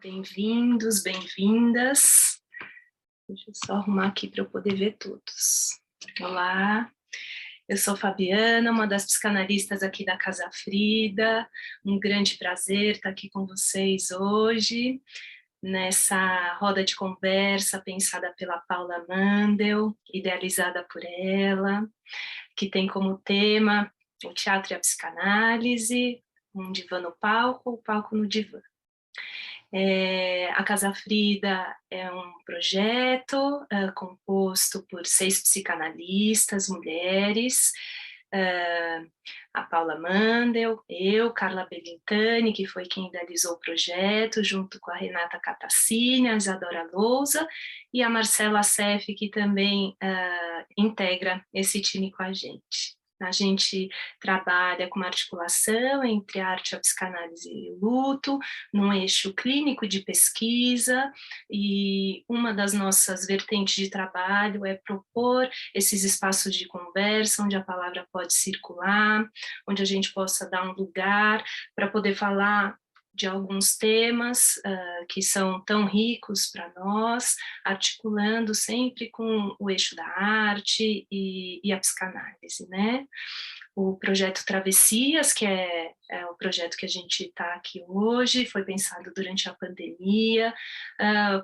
Bem-vindos, bem-vindas. Deixa eu só arrumar aqui para eu poder ver todos. Olá, eu sou Fabiana, uma das psicanalistas aqui da Casa Frida. Um grande prazer estar aqui com vocês hoje, nessa roda de conversa pensada pela Paula Mandel, idealizada por ela, que tem como tema o teatro e a psicanálise, um divã no palco, o palco no divã. A Casa Frida é um projeto composto por 6 psicanalistas, mulheres, a Paula Mandel, eu, Carla Bellintani, que foi quem idealizou o projeto, junto com a Renata Catacini, a Isadora Lousa, e a Marcela Seff, que também integra esse time com a gente. A gente trabalha com uma articulação entre a arte, a psicanálise e o luto, num eixo clínico de pesquisa, e uma das nossas vertentes de trabalho é propor esses espaços de conversa, onde a palavra pode circular, onde a gente possa dar um lugar para poder falar de alguns temas que são tão ricos para nós, articulando sempre com o eixo da arte e a psicanálise, né? O projeto Travessias, que é o projeto que a gente está aqui hoje, foi pensado durante a pandemia,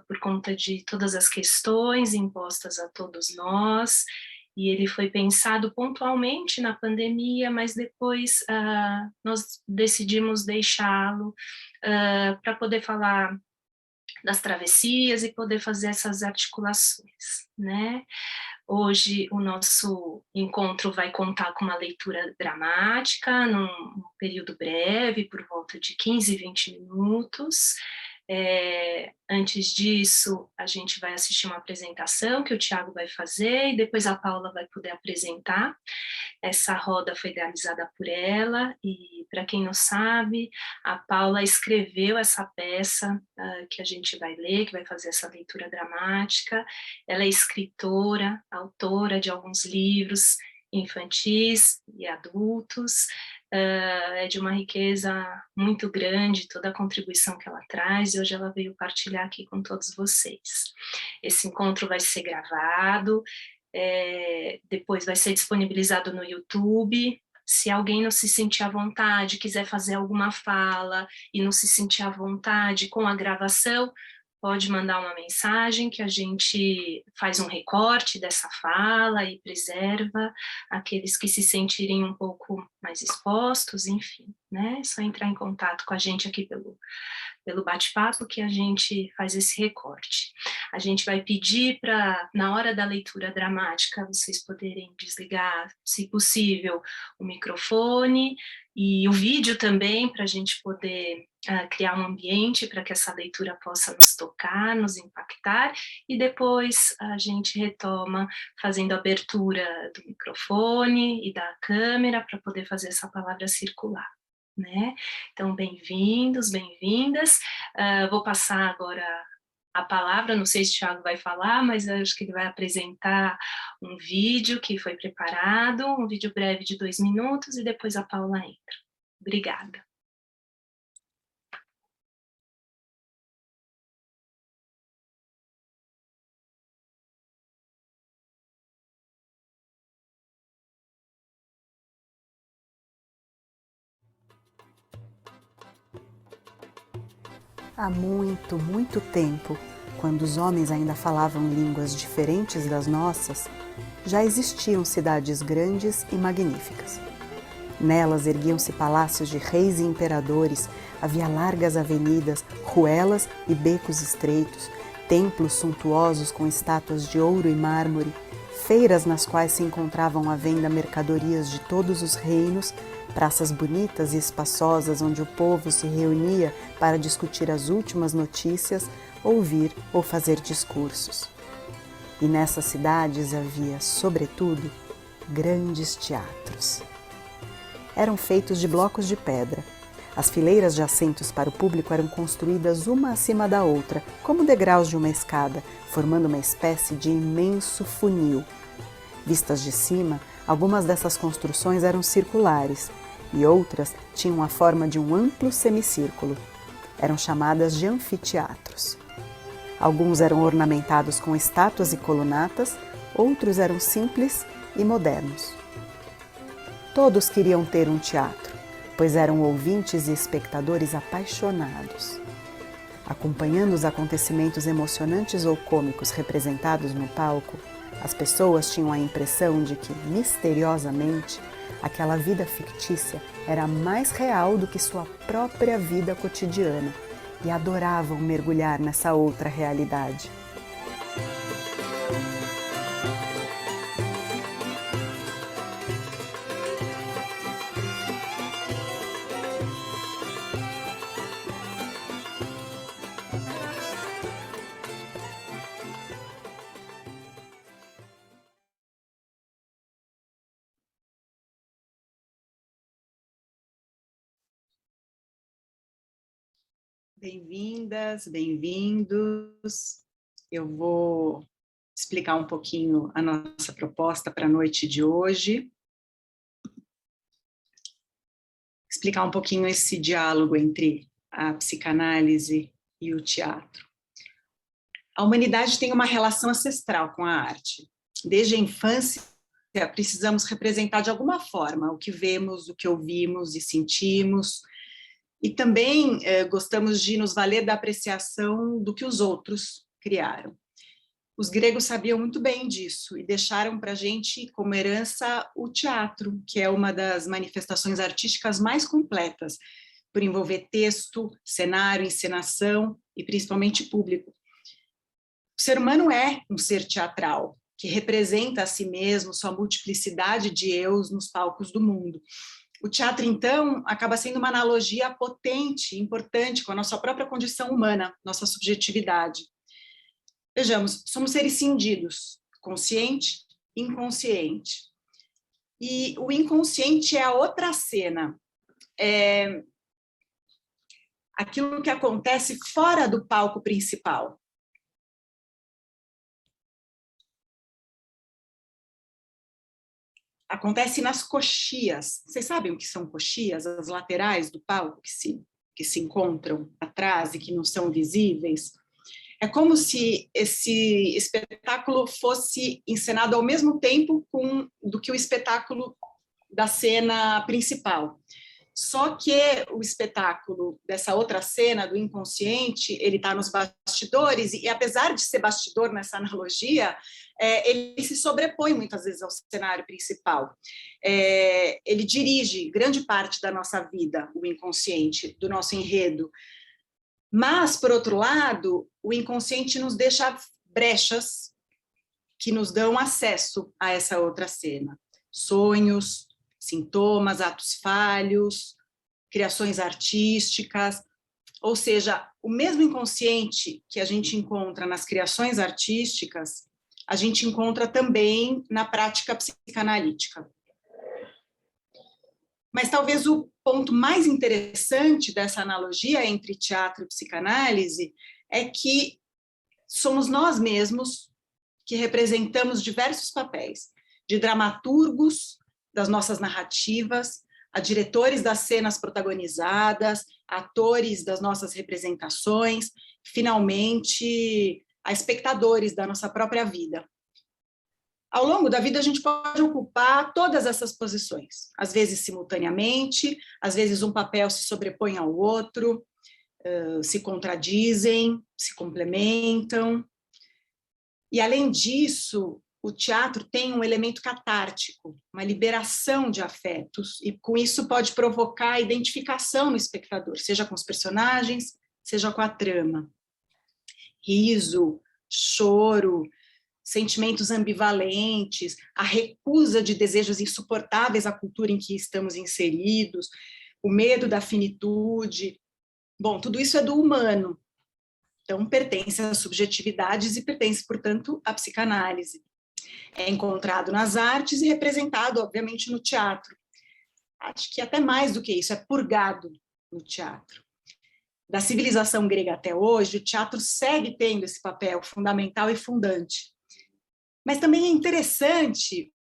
por conta de todas as questões impostas a todos nós, e ele foi pensado pontualmente na pandemia, mas depois nós decidimos deixá-lo para poder falar das travessias e poder fazer essas articulações, né? Hoje o nosso encontro vai contar com uma leitura dramática, num período breve, por volta de 15, 20 minutos. Antes disso, a gente vai assistir uma apresentação que o Tiago vai fazer, e depois a Paula vai poder apresentar. Essa roda foi idealizada por ela, e para quem não sabe, a Paula escreveu essa peça que a gente vai ler, que vai fazer essa leitura dramática. Ela é escritora, autora de alguns livros infantis e adultos, é de uma riqueza muito grande toda a contribuição que ela traz, e hoje ela veio partilhar aqui com todos vocês. Esse encontro vai ser gravado, depois vai ser disponibilizado no YouTube. Se alguém não se sentir à vontade, quiser fazer alguma fala e não se sentir à vontade com a gravação, pode mandar uma mensagem que a gente faz um recorte dessa fala e preserva aqueles que se sentirem um pouco mais expostos, enfim, né? É só entrar em contato com a gente aqui pelo bate-papo que a gente faz esse recorte. A gente vai pedir para, na hora da leitura dramática, vocês poderem desligar, se possível, o microfone e o vídeo também, para a gente poder criar um ambiente para que essa leitura possa nos tocar, nos impactar, e depois a gente retoma fazendo a abertura do microfone e da câmera para poder fazer essa palavra circular, né? Então, bem-vindos, bem-vindas. Vou passar agora a palavra, não sei se o Thiago vai falar, mas eu acho que ele vai apresentar um vídeo que foi preparado, um vídeo breve de 2 minutos, e depois a Paula entra. Obrigada. Há muito, muito tempo, quando os homens ainda falavam línguas diferentes das nossas, já existiam cidades grandes e magníficas. Nelas erguiam-se palácios de reis e imperadores, havia largas avenidas, ruelas e becos estreitos, templos suntuosos com estátuas de ouro e mármore, feiras nas quais se encontravam à venda mercadorias de todos os reinos, praças bonitas e espaçosas onde o povo se reunia para discutir as últimas notícias, ouvir ou fazer discursos. E nessas cidades havia, sobretudo, grandes teatros. Eram feitos de blocos de pedra. As fileiras de assentos para o público eram construídas uma acima da outra, como degraus de uma escada, formando uma espécie de imenso funil. Vistas de cima, algumas dessas construções eram circulares e outras tinham a forma de um amplo semicírculo. eram chamadas de anfiteatros. Alguns eram ornamentados com estátuas e colunatas, outros eram simples e modernos. Todos queriam ter um teatro, pois eram ouvintes e espectadores apaixonados. Acompanhando os acontecimentos emocionantes ou cômicos representados no palco, as pessoas tinham a impressão de que, misteriosamente, aquela vida fictícia era mais real do que sua própria vida cotidiana e adoravam mergulhar nessa outra realidade. Bem-vindas, bem-vindos. Eu vou explicar um pouquinho a nossa proposta para a noite de hoje. Explicar um pouquinho esse diálogo entre a psicanálise e o teatro. A humanidade tem uma relação ancestral com a arte. Desde a infância, precisamos representar de alguma forma o que vemos, o que ouvimos e sentimos. E também gostamos de nos valer da apreciação do que os outros criaram. Os gregos sabiam muito bem disso e deixaram para a gente como herança o teatro, que é uma das manifestações artísticas mais completas, por envolver texto, cenário, encenação e principalmente público. O ser humano é um ser teatral, que representa a si mesmo, sua multiplicidade de eus nos palcos do mundo. O teatro, então, acaba sendo uma analogia potente, importante com a nossa própria condição humana, nossa subjetividade. Vejamos, somos seres cindidos, consciente, inconsciente. E o inconsciente é a outra cena, é aquilo que acontece fora do palco principal. Acontece nas coxias. Vocês sabem o que são coxias? As laterais do palco que se encontram atrás e que não são visíveis. É como se esse espetáculo fosse encenado ao mesmo tempo do que o espetáculo da cena principal. Só que o espetáculo dessa outra cena, do inconsciente, ele está nos bastidores, e apesar de ser bastidor nessa analogia, ele se sobrepõe muitas vezes ao cenário principal. Ele dirige grande parte da nossa vida, o inconsciente, do nosso enredo. Mas, por outro lado, o inconsciente nos deixa brechas que nos dão acesso a essa outra cena. Sonhos, sintomas, atos falhos, criações artísticas, ou seja, o mesmo inconsciente que a gente encontra nas criações artísticas, a gente encontra também na prática psicanalítica. Mas talvez o ponto mais interessante dessa analogia entre teatro e psicanálise é que somos nós mesmos que representamos diversos papéis, de dramaturgos das nossas narrativas, a diretores das cenas protagonizadas, atores das nossas representações, finalmente, a espectadores da nossa própria vida. Ao longo da vida, a gente pode ocupar todas essas posições, às vezes simultaneamente, às vezes um papel se sobrepõe ao outro, se contradizem, se complementam. E, além disso, o teatro tem um elemento catártico, uma liberação de afetos, e com isso pode provocar identificação no espectador, seja com os personagens, seja com a trama. Riso, choro, sentimentos ambivalentes, a recusa de desejos insuportáveis à cultura em que estamos inseridos, o medo da finitude. Bom, tudo isso é do humano, então pertence às subjetividades e pertence, portanto, à psicanálise. É encontrado nas artes e representado, obviamente, no teatro. Acho que até mais do que isso, é purgado no teatro. Da civilização grega até hoje, o teatro segue tendo esse papel fundamental e fundante. Mas também é interessante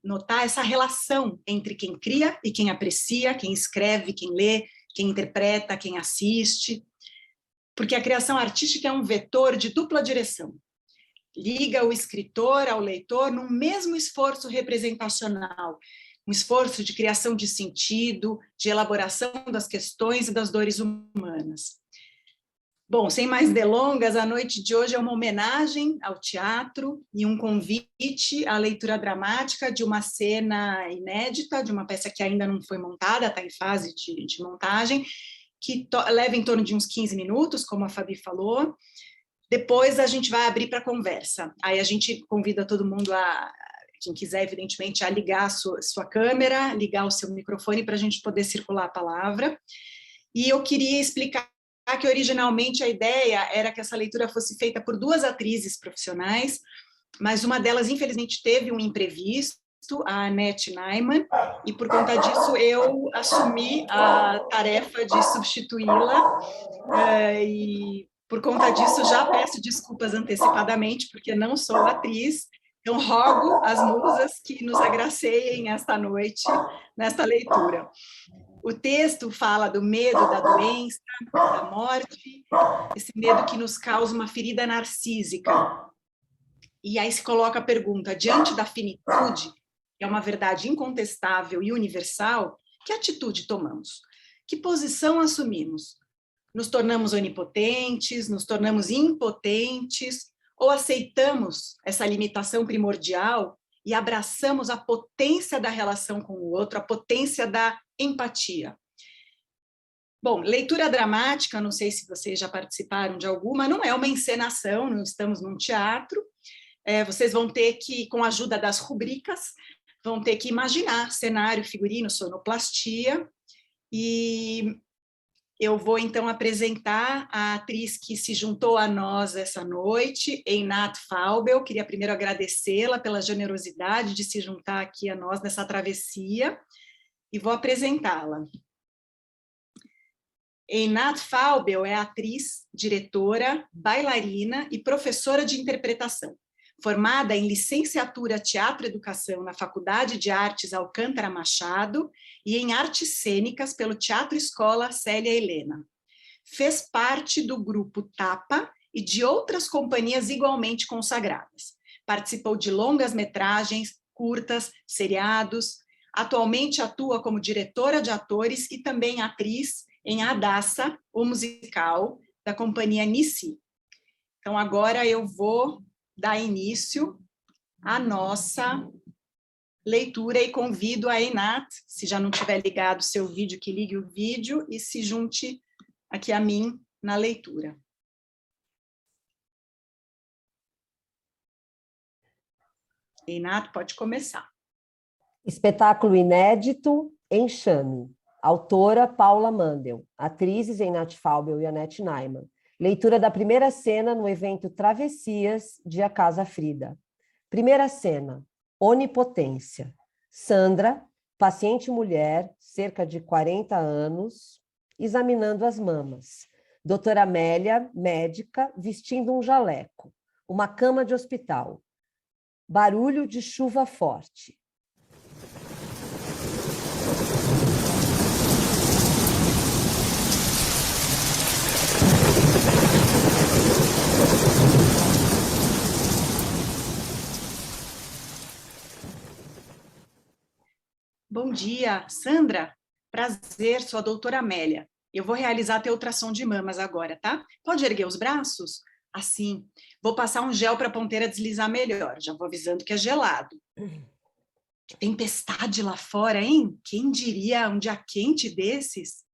notar essa relação entre quem cria e quem aprecia, quem escreve, quem lê, quem interpreta, quem assiste. porque a criação artística é um vetor de dupla direção. Liga o escritor ao leitor num mesmo esforço representacional, um esforço de criação de sentido, de elaboração das questões e das dores humanas. Bom, sem mais delongas, a noite de hoje é uma homenagem ao teatro e um convite à leitura dramática de uma cena inédita, de uma peça que ainda não foi montada, está em fase de montagem, que leva em torno de uns 15 minutos, como a Fabi falou. Depois a gente vai abrir para conversa. Aí a gente convida todo mundo quem quiser, evidentemente, a ligar a sua câmera, ligar o seu microfone para a gente poder circular a palavra. E eu queria explicar que originalmente a ideia era que essa leitura fosse feita por 2 atrizes profissionais, mas uma delas, infelizmente, teve um imprevisto, a Annette Naiman, e por conta disso eu assumi a tarefa de substituí-la, e por conta disso já peço desculpas antecipadamente, porque não sou atriz, então rogo às musas que nos agraceiem esta noite, nesta leitura. O texto fala do medo da doença, da morte, esse medo que nos causa uma ferida narcísica. E aí se coloca a pergunta, diante da finitude, que é uma verdade incontestável e universal, que atitude tomamos? Que posição assumimos? Nos tornamos onipotentes, nos tornamos impotentes, ou aceitamos essa limitação primordial e abraçamos a potência da relação com o outro, a potência da empatia? Bom, leitura dramática, não sei se vocês já participaram de alguma, não é uma encenação, não estamos num teatro, vocês vão ter que, com a ajuda das rubricas, vão ter que imaginar cenário, figurino, sonoplastia, e eu vou, então, apresentar a atriz que se juntou a nós essa noite, Einat Faubel. Queria primeiro agradecê-la pela generosidade de se juntar aqui a nós nessa travessia, e vou apresentá-la. Einat Faubel é atriz, diretora, bailarina e professora de interpretação. Formada em licenciatura Teatro e Educação na Faculdade de Artes Alcântara Machado e em Artes Cênicas pelo Teatro Escola Célia Helena. Fez parte do grupo Tapa e de outras companhias igualmente consagradas. Participou de longas metragens, curtas, seriados. Atualmente atua como diretora de atores e também atriz em Adassa, o musical da companhia Nissi. Então agora eu vou dar início à nossa leitura e convido a Einat, se já não tiver ligado o seu vídeo, que ligue o vídeo e se junte aqui a mim na leitura. Einat, pode começar. Espetáculo inédito, Enxame. Autora Paula Mandel. Atrizes Einat Faubel e Annette Naiman. Leitura da primeira cena no evento Travessias de A Casa Frida. Primeira cena, onipotência. Sandra, paciente mulher, cerca de 40 anos, examinando as mamas. Doutora Amélia, médica, vestindo um jaleco. Uma cama de hospital. Barulho de chuva forte. Bom dia, Sandra. Prazer, sou a doutora Amélia. Eu vou realizar teu ultrassom de mamas agora, tá? Pode erguer os braços? Assim. Vou passar um gel para a ponteira deslizar melhor. Já vou avisando que é gelado. Que tempestade lá fora, hein? Quem diria um dia quente desses?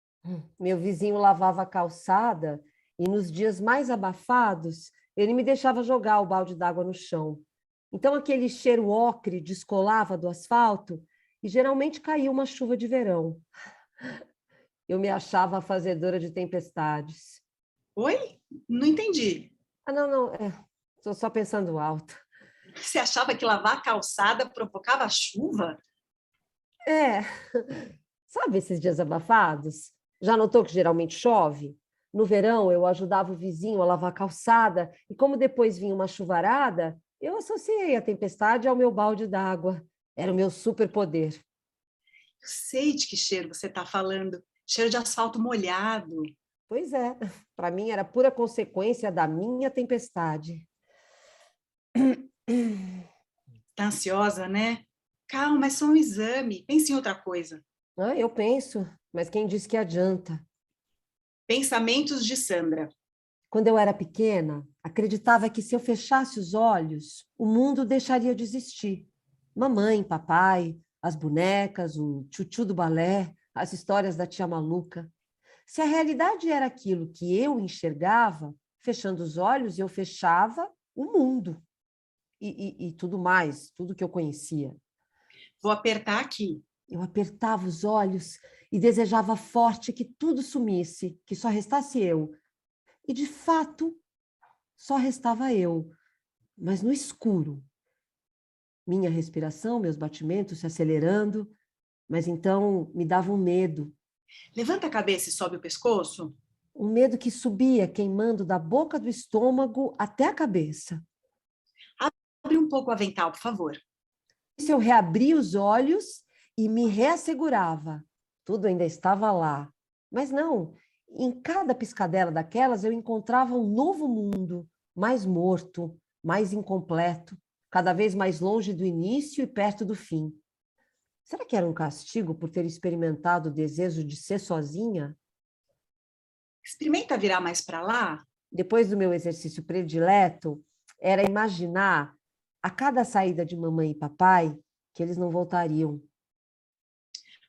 Meu vizinho lavava a calçada e nos dias mais abafados ele me deixava jogar o balde d'água no chão. Então aquele cheiro ocre descolava do asfalto e geralmente caía uma chuva de verão. Eu me achava a fazedora de tempestades. Oi? Não entendi. Não, estou só pensando alto. Você achava que lavar a calçada provocava chuva? Sabe esses dias abafados? Já notou que geralmente chove? No verão eu ajudava o vizinho a lavar a calçada e como depois vinha uma chuvarada, eu associei a tempestade ao meu balde d'água. Era o meu superpoder. Eu sei de que cheiro você está falando. Cheiro de asfalto molhado. Pois é, para mim era pura consequência da minha tempestade. Tá ansiosa, né? Calma, é só um exame. Pense em outra coisa. Ah, eu penso, mas quem disse que adianta? Pensamentos de Sandra. Quando eu era pequena, acreditava que se eu fechasse os olhos, o mundo deixaria de existir. Mamãe, papai, as bonecas, o tchutchu do balé, as histórias da tia maluca. Se a realidade era aquilo que eu enxergava, fechando os olhos, eu fechava o mundo e tudo mais, tudo que eu conhecia. Vou apertar aqui. Eu apertava os olhos e desejava forte que tudo sumisse, que só restasse eu. E, de fato, só restava eu, mas no escuro. Minha respiração, meus batimentos se acelerando, mas então me dava um medo. Levanta a cabeça e sobe o pescoço. Um medo que subia, queimando da boca do estômago até a cabeça. Abre um pouco o avental, por favor. Se eu reabria os olhos e me reassegurava, tudo ainda estava lá. Mas não, em cada piscadela daquelas eu encontrava um novo mundo, mais morto, mais incompleto, cada vez mais longe do início e perto do fim. Será que era um castigo por ter experimentado o desejo de ser sozinha? Experimenta virar mais para lá. Depois do meu exercício predileto, era imaginar, a cada saída de mamãe e papai, que eles não voltariam.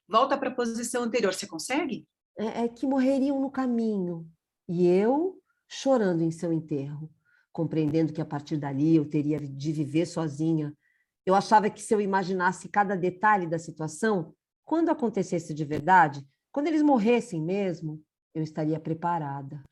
Volta para a posição anterior. Você consegue? É que morreriam no caminho. E eu chorando em seu enterro, compreendendo que a partir dali eu teria de viver sozinha. Eu achava que se eu imaginasse cada detalhe da situação, quando acontecesse de verdade, quando eles morressem mesmo, eu estaria preparada.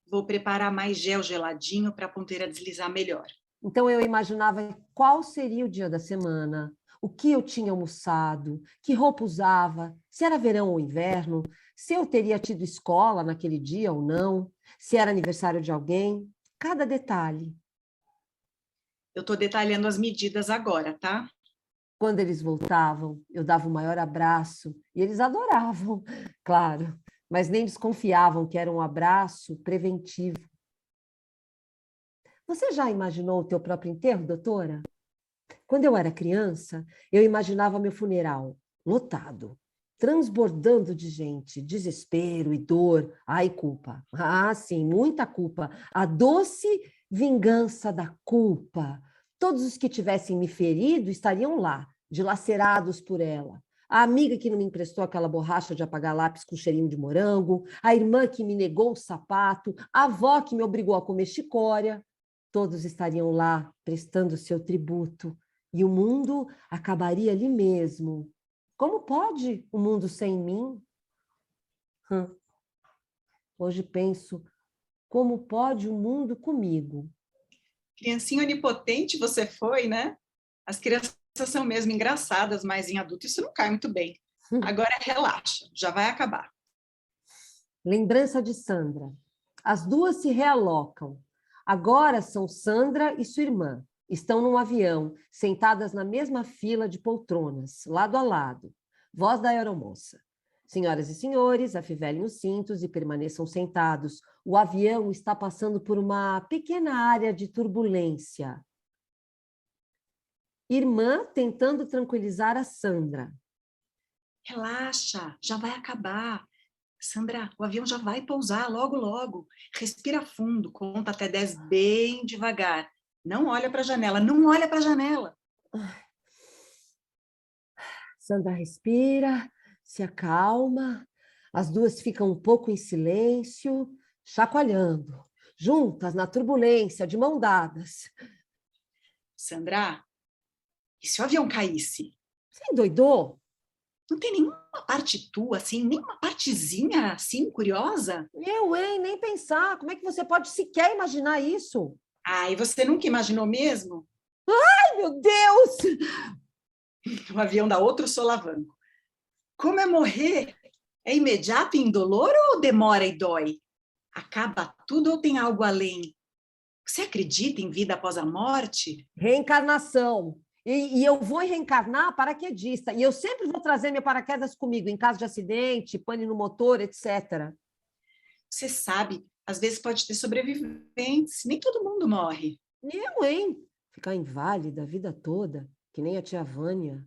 Vou preparar mais gel geladinho para a ponteira deslizar melhor. Então eu imaginava qual seria o dia da semana, o que eu tinha almoçado, que roupa usava, se era verão ou inverno, se eu teria tido escola naquele dia ou não, se era aniversário de alguém, cada detalhe. Eu estou detalhando as medidas agora, tá? Quando eles voltavam, eu dava o maior abraço e eles adoravam, claro, mas nem desconfiavam que era um abraço preventivo. Você já imaginou o teu próprio enterro, doutora? Quando eu era criança, eu imaginava meu funeral lotado, transbordando de gente, desespero e dor, ai, culpa. Ah, sim, muita culpa. A doce vingança da culpa. Todos os que tivessem me ferido estariam lá, dilacerados por ela. A amiga que não me emprestou aquela borracha de apagar lápis com cheirinho de morango, a irmã que me negou o sapato, a avó que me obrigou a comer chicória. Todos estariam lá, prestando seu tributo. E o mundo acabaria ali mesmo. Como pode o mundo sem mim? Hoje penso, como pode o mundo comigo? Criancinha onipotente você foi, né? As crianças são mesmo engraçadas, mas em adulto isso não cai muito bem. Agora relaxa, já vai acabar. Lembrança de Sandra. As duas se realocam. Agora são Sandra e sua irmã. Estão num avião, sentadas na mesma fila de poltronas, lado a lado. Voz da aeromoça. Senhoras e senhores, afivelem os cintos e permaneçam sentados. O avião está passando por uma pequena área de turbulência. Irmã tentando tranquilizar a Sandra. Relaxa, já vai acabar. Sandra, o avião já vai pousar logo, logo. Respira fundo, conta até 10 bem devagar. Não olha para a janela, não olha para a janela. Sandra respira, se acalma. As duas ficam um pouco em silêncio, chacoalhando, juntas na turbulência, de mão dadas. Sandra, e se o avião caísse? Você endoidou? Não tem nenhuma parte tua, assim, nenhuma partezinha, assim, curiosa? Eu, hein? Nem pensar. Como é que você pode sequer imaginar isso? Ah, e você nunca imaginou mesmo? Ai, meu Deus! O avião dá outro solavanco. Como é morrer? É imediato e indolor ou demora e dói? Acaba tudo ou tem algo além? Você acredita em vida após a morte? Reencarnação. E eu vou reencarnar paraquedista. E eu sempre vou trazer meu paraquedas comigo, em caso de acidente, pane no motor, etc. Você sabe, às vezes pode ter sobreviventes, nem todo mundo morre. Eu, hein? Ficar inválida a vida toda, que nem a tia Vânia.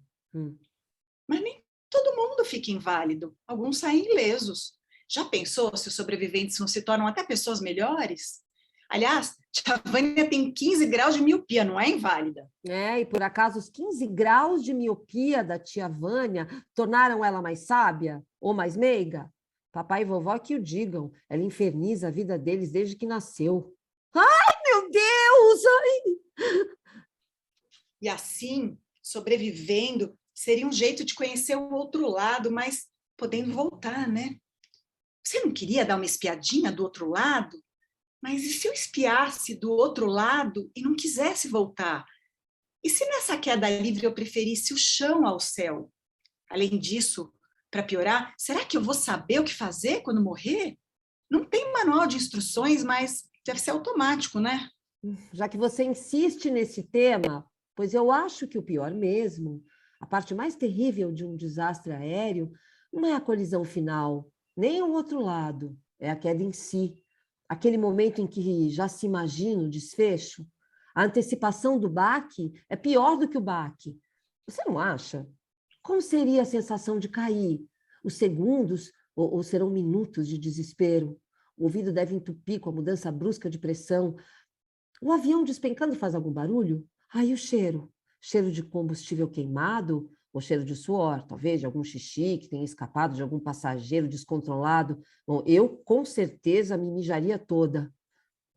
Mas nem todo mundo fica inválido. Alguns saem ilesos. Já pensou se os sobreviventes não se tornam até pessoas melhores? Aliás, tia Vânia tem 15 graus de miopia, não é inválida. E por acaso os 15 graus de miopia da tia Vânia tornaram ela mais sábia ou mais meiga? Papai e vovó que o digam, ela inferniza a vida deles desde que nasceu. Ai, meu Deus! Ai! E assim, sobrevivendo, seria um jeito de conhecer o outro lado, mas podendo voltar, né? Você não queria dar uma espiadinha do outro lado? Mas e se eu espiasse do outro lado e não quisesse voltar? E se nessa queda livre eu preferisse o chão ao céu? Além disso, para piorar, será que eu vou saber o que fazer quando morrer? Não tem manual de instruções, mas deve ser automático, né? Já que você insiste nesse tema, pois eu acho que o pior mesmo, a parte mais terrível de um desastre aéreo, não é a colisão final, nem o outro lado, é a queda em si. Aquele momento em que já se imagina o desfecho. A antecipação do baque é pior do que o baque. Você não acha? Como seria a sensação de cair? Os segundos ou serão minutos de desespero? O ouvido deve entupir com a mudança brusca de pressão. O avião despencando faz algum barulho? E o cheiro? Cheiro de combustível queimado? Ou cheiro de suor? Talvez de algum xixi que tenha escapado de algum passageiro descontrolado? Bom, eu com certeza me mijaria toda.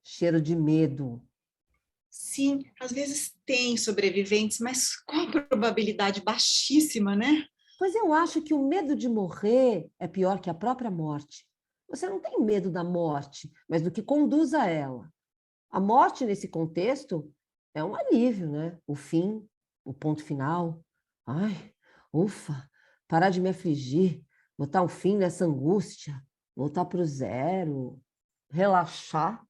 Cheiro de medo. Sim, às vezes tem sobreviventes, mas com a probabilidade baixíssima, né? Pois eu acho que o medo de morrer é pior que a própria morte. Você não tem medo da morte, mas do que conduz a ela. A morte, nesse contexto, é um alívio, né? O fim, o ponto final. Ai, ufa, parar de me afligir, botar um fim nessa angústia, voltar para o zero, relaxar.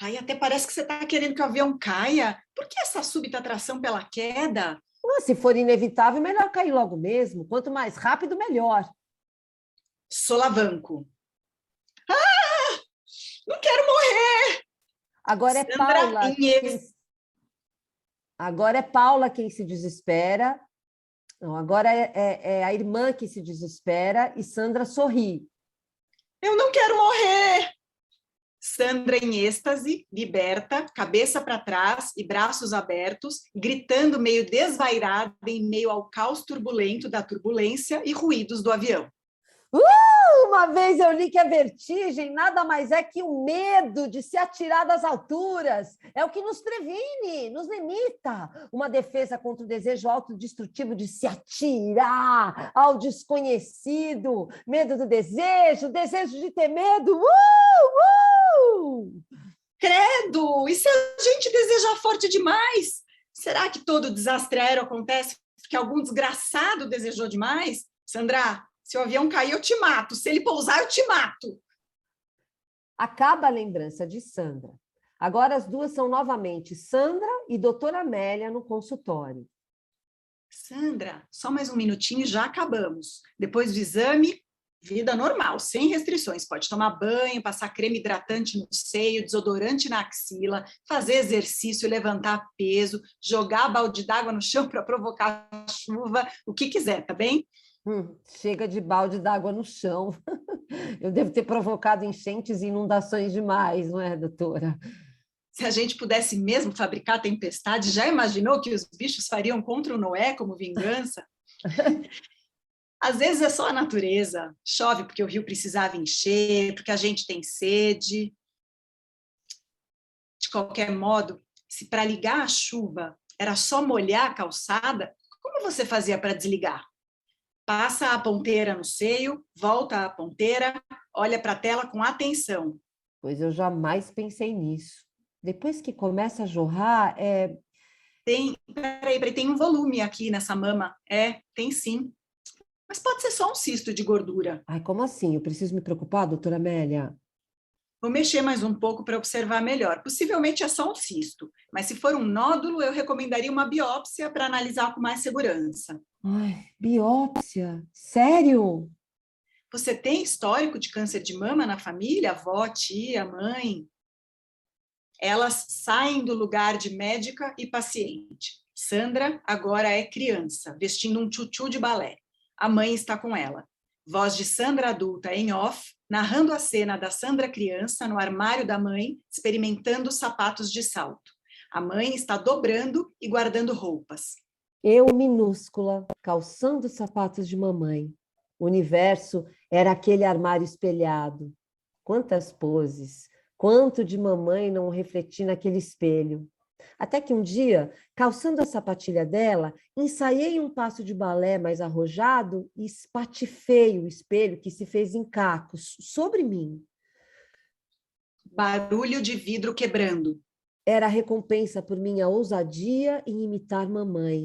Aí até parece que você está querendo que o avião caia. Por que essa súbita atração pela queda? Se for inevitável, melhor cair logo mesmo. Quanto mais rápido, melhor. Solavanco. Não quero morrer! Agora é Sandra Paula. Agora é Paula quem se desespera. Não, agora é a irmã que se desespera e Sandra sorri. Eu não quero morrer! Sandra em êxtase, liberta, cabeça para trás e braços abertos, gritando meio desvairada em meio ao caos turbulento da turbulência e ruídos do avião. Uma vez eu li que a vertigem nada mais é que o medo de se atirar das alturas. É o que nos previne, nos limita. Uma defesa contra o desejo autodestrutivo de se atirar ao desconhecido. Medo do desejo de ter medo. Credo! E se a gente desejar forte demais? Será que todo desastre aéreo acontece porque algum desgraçado desejou demais? Sandra, se o avião cair, eu te mato. Se ele pousar, eu te mato. Acaba a lembrança de Sandra. Agora as duas são novamente Sandra e doutora Amélia no consultório. Sandra, só mais um minutinho e já acabamos. Depois do exame, vida normal, sem restrições. Pode tomar banho, passar creme hidratante no seio, desodorante na axila, fazer exercício, levantar peso, jogar balde d'água no chão para provocar chuva, o que quiser, tá bem? Chega de balde d'água no chão. Eu devo ter provocado enchentes e inundações demais, não é, doutora? Se a gente pudesse mesmo fabricar tempestade, já imaginou que os bichos fariam contra o Noé como vingança? Às vezes é só a natureza. Chove porque o rio precisava encher, porque a gente tem sede. De qualquer modo, se para ligar a chuva era só molhar a calçada, como você fazia para desligar? Passa a ponteira no seio, volta a ponteira, olha para a tela com atenção. Pois eu jamais pensei nisso. Depois que começa a jorrar, Peraí, tem um volume aqui nessa mama. Tem sim. Mas pode ser só um cisto de gordura. Ai, como assim? Eu preciso me preocupar, doutora Amélia? Vou mexer mais um pouco para observar melhor. Possivelmente é só um cisto, mas se for um nódulo, eu recomendaria uma biópsia para analisar com mais segurança. Ai, biópsia? Sério? Você tem histórico de câncer de mama na família? Avó, tia, mãe? Elas saem do lugar de médica e paciente. Sandra agora é criança, vestindo um tchutchu de balé. A mãe está com ela. Voz de Sandra adulta em off, narrando a cena da Sandra criança no armário da mãe, experimentando sapatos de salto. A mãe está dobrando e guardando roupas. Eu, minúscula, calçando sapatos de mamãe. O universo era aquele armário espelhado. Quantas poses, quanto de mamãe não refleti naquele espelho. Até que um dia, calçando a sapatilha dela, ensaiei um passo de balé mais arrojado e espatifei o espelho que se fez em cacos sobre mim. Barulho de vidro quebrando. Era a recompensa por minha ousadia em imitar mamãe.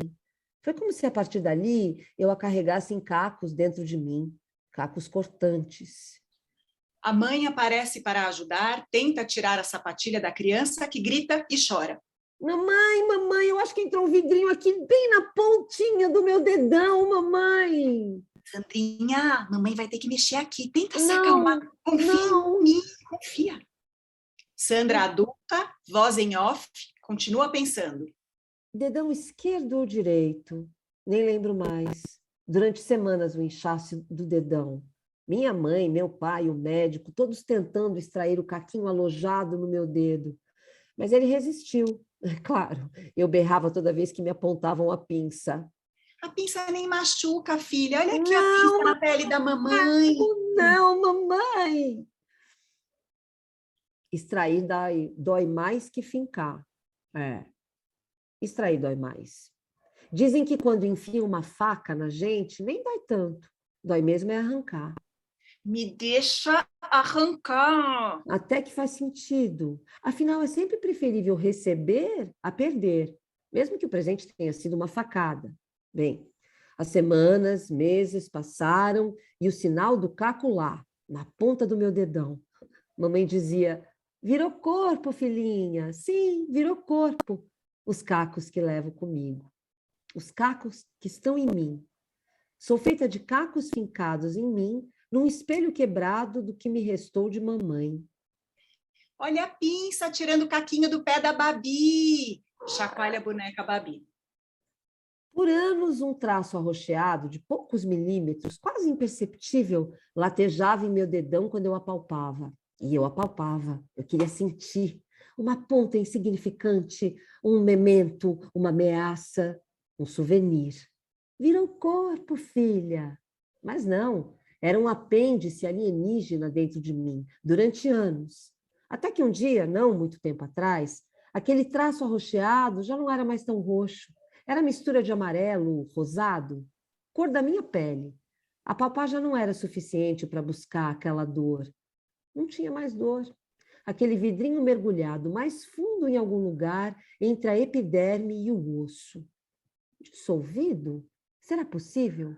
Foi como se a partir dali eu a carregasse em cacos dentro de mim, cacos cortantes. A mãe aparece para ajudar, tenta tirar a sapatilha da criança que grita e chora. Mamãe, eu acho que entrou um vidrinho aqui bem na pontinha do meu dedão, mamãe. Sandrinha, mamãe vai ter que mexer aqui. Tenta se acalmar. Confia em mim, confia. Sandra adulta, voz em off, continua pensando. Dedão esquerdo ou direito? Nem lembro mais. Durante semanas o inchaço do dedão. Minha mãe, meu pai, o médico, todos tentando extrair o caquinho alojado no meu dedo. Mas ele resistiu. Claro, eu berrava toda vez que me apontavam a pinça. A pinça nem machuca, filha. Olha aqui a pinça na pele da mamãe. Não, mamãe! Extrair dói mais que fincar. Extrair dói mais. Dizem que quando enfiam uma faca na gente, nem dói tanto. Dói mesmo é arrancar. Me deixa arrancar. Até que faz sentido. Afinal, é sempre preferível receber a perder, mesmo que o presente tenha sido uma facada. Bem, as semanas, meses passaram e o sinal do caco lá, na ponta do meu dedão. Mamãe dizia, virou corpo, filhinha. Sim, virou corpo. Os cacos que levo comigo. Os cacos que estão em mim. Sou feita de cacos fincados em mim, num espelho quebrado do que me restou de mamãe. Olha a pinça tirando o caquinho do pé da Babi. Chacoalha a boneca Babi. Por anos, um traço arroxeado de poucos milímetros, quase imperceptível, latejava em meu dedão quando eu apalpava. E eu apalpava, eu queria sentir. Uma ponta insignificante, um memento, uma ameaça, um souvenir. Virou corpo, filha. Mas não, era um apêndice alienígena dentro de mim, durante anos. Até que um dia, não muito tempo atrás, aquele traço arroxeado já não era mais tão roxo. Era mistura de amarelo, rosado, cor da minha pele. Apalpar já não era suficiente para buscar aquela dor. Não tinha mais dor. Aquele vidrinho mergulhado mais fundo em algum lugar entre a epiderme e o osso. Dissolvido? Será possível?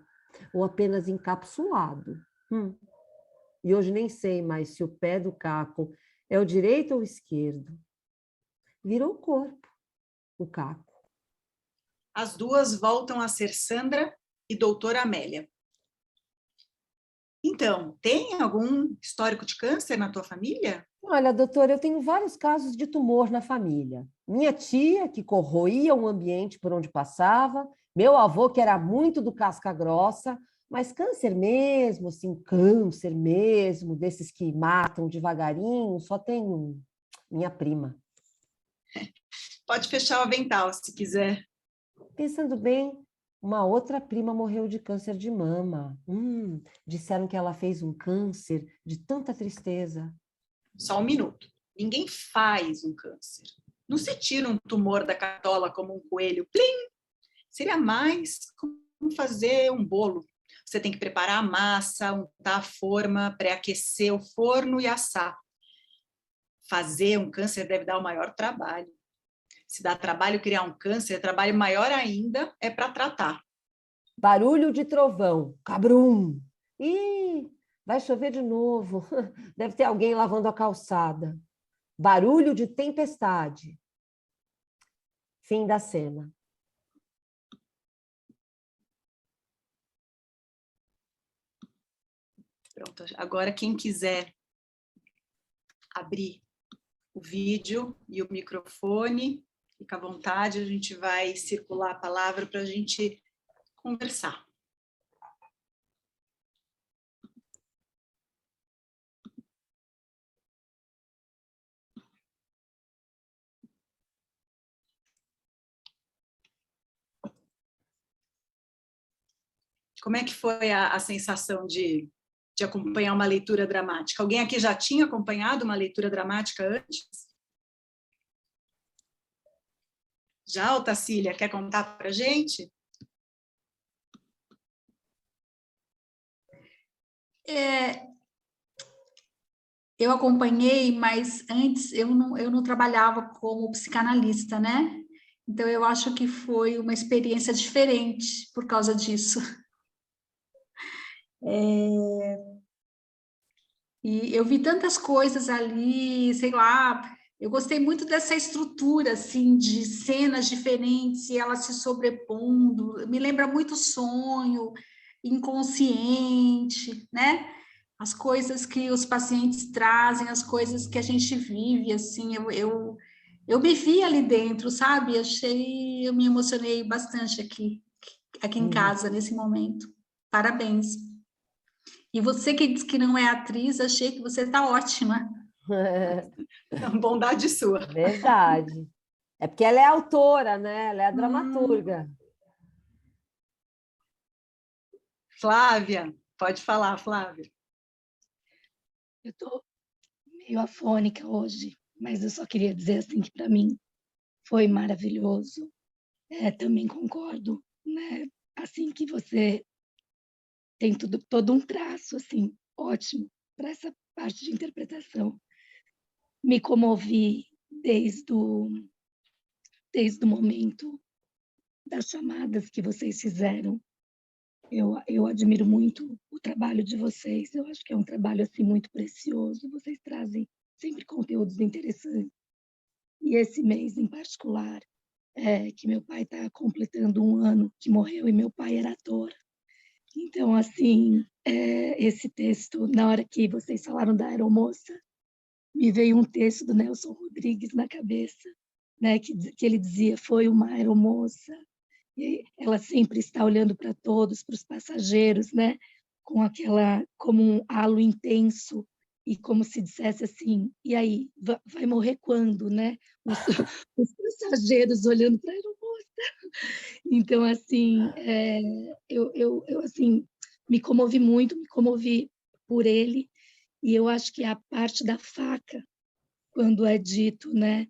Ou apenas encapsulado? E hoje nem sei mais se o pé do caco é o direito ou o esquerdo. Virou corpo, o caco. As duas voltam a ser Sandra e doutora Amélia. Então, tem algum histórico de câncer na tua família? Olha, doutora, eu tenho vários casos de tumor na família. Minha tia, que corroía o ambiente por onde passava, meu avô, que era muito do casca grossa, mas câncer mesmo, assim, câncer mesmo, desses que matam devagarinho, só tem um. Minha prima. Pode fechar o avental, se quiser. Pensando bem, uma outra prima morreu de câncer de mama. Disseram que ela fez um câncer de tanta tristeza. Só um minuto. Ninguém faz um câncer. Não se tira um tumor da cartola como um coelho. Plim! Seria mais como fazer um bolo. Você tem que preparar a massa, untar a forma, pré-aquecer o forno e assar. Fazer um câncer deve dar o maior trabalho. Se dá trabalho criar um câncer, trabalho maior ainda é para tratar. Barulho de trovão. Cabrum! Ih, Vai chover de novo. Deve ter alguém lavando a calçada. Barulho de tempestade. Fim da cena. Pronto, agora quem quiser abrir o vídeo e o microfone, fica à vontade, a gente vai circular a palavra para a gente conversar. Como é que foi a sensação de acompanhar uma leitura dramática? Alguém aqui já tinha acompanhado uma leitura dramática antes? Já, Otacília, quer contar para a gente? Eu acompanhei, mas antes eu não trabalhava como psicanalista, né? Então, eu acho que foi uma experiência diferente por causa disso. E eu vi tantas coisas ali, sei lá, eu gostei muito dessa estrutura, assim, de cenas diferentes e elas se sobrepondo, me lembra muito sonho, inconsciente, né? As coisas que os pacientes trazem, as coisas que a gente vive, assim, eu me vi ali dentro, sabe? Eu me emocionei bastante aqui em casa, nesse momento. Parabéns. E você que diz que não é atriz, achei que você está ótima. Bondade sua. Verdade. É porque ela é autora, né? Ela é a dramaturga. Flávia, pode falar, Flávia. Eu estou meio afônica hoje, mas eu só queria dizer assim que para mim foi maravilhoso. Também concordo, né? Assim que você tem todo um traço assim ótimo para essa parte de interpretação. Me comovi desde o momento das chamadas que vocês fizeram. Eu admiro muito o trabalho de vocês. Eu acho que é um trabalho assim muito precioso. Vocês trazem sempre conteúdos interessantes. E esse mês em particular, que meu pai está completando 1 ano que morreu e meu pai era ator. Então, assim, esse texto, na hora que vocês falaram da aeromoça, me veio um texto do Nelson Rodrigues na cabeça, né, que ele dizia, foi uma aeromoça, e ela sempre está olhando para todos, para os passageiros, né, como um halo intenso, e como se dissesse assim, e aí, vai morrer quando, né? Os passageiros olhando para a aeromoça. Então, assim, eu assim, me comovi por ele, e eu acho que a parte da faca, quando é dito, né,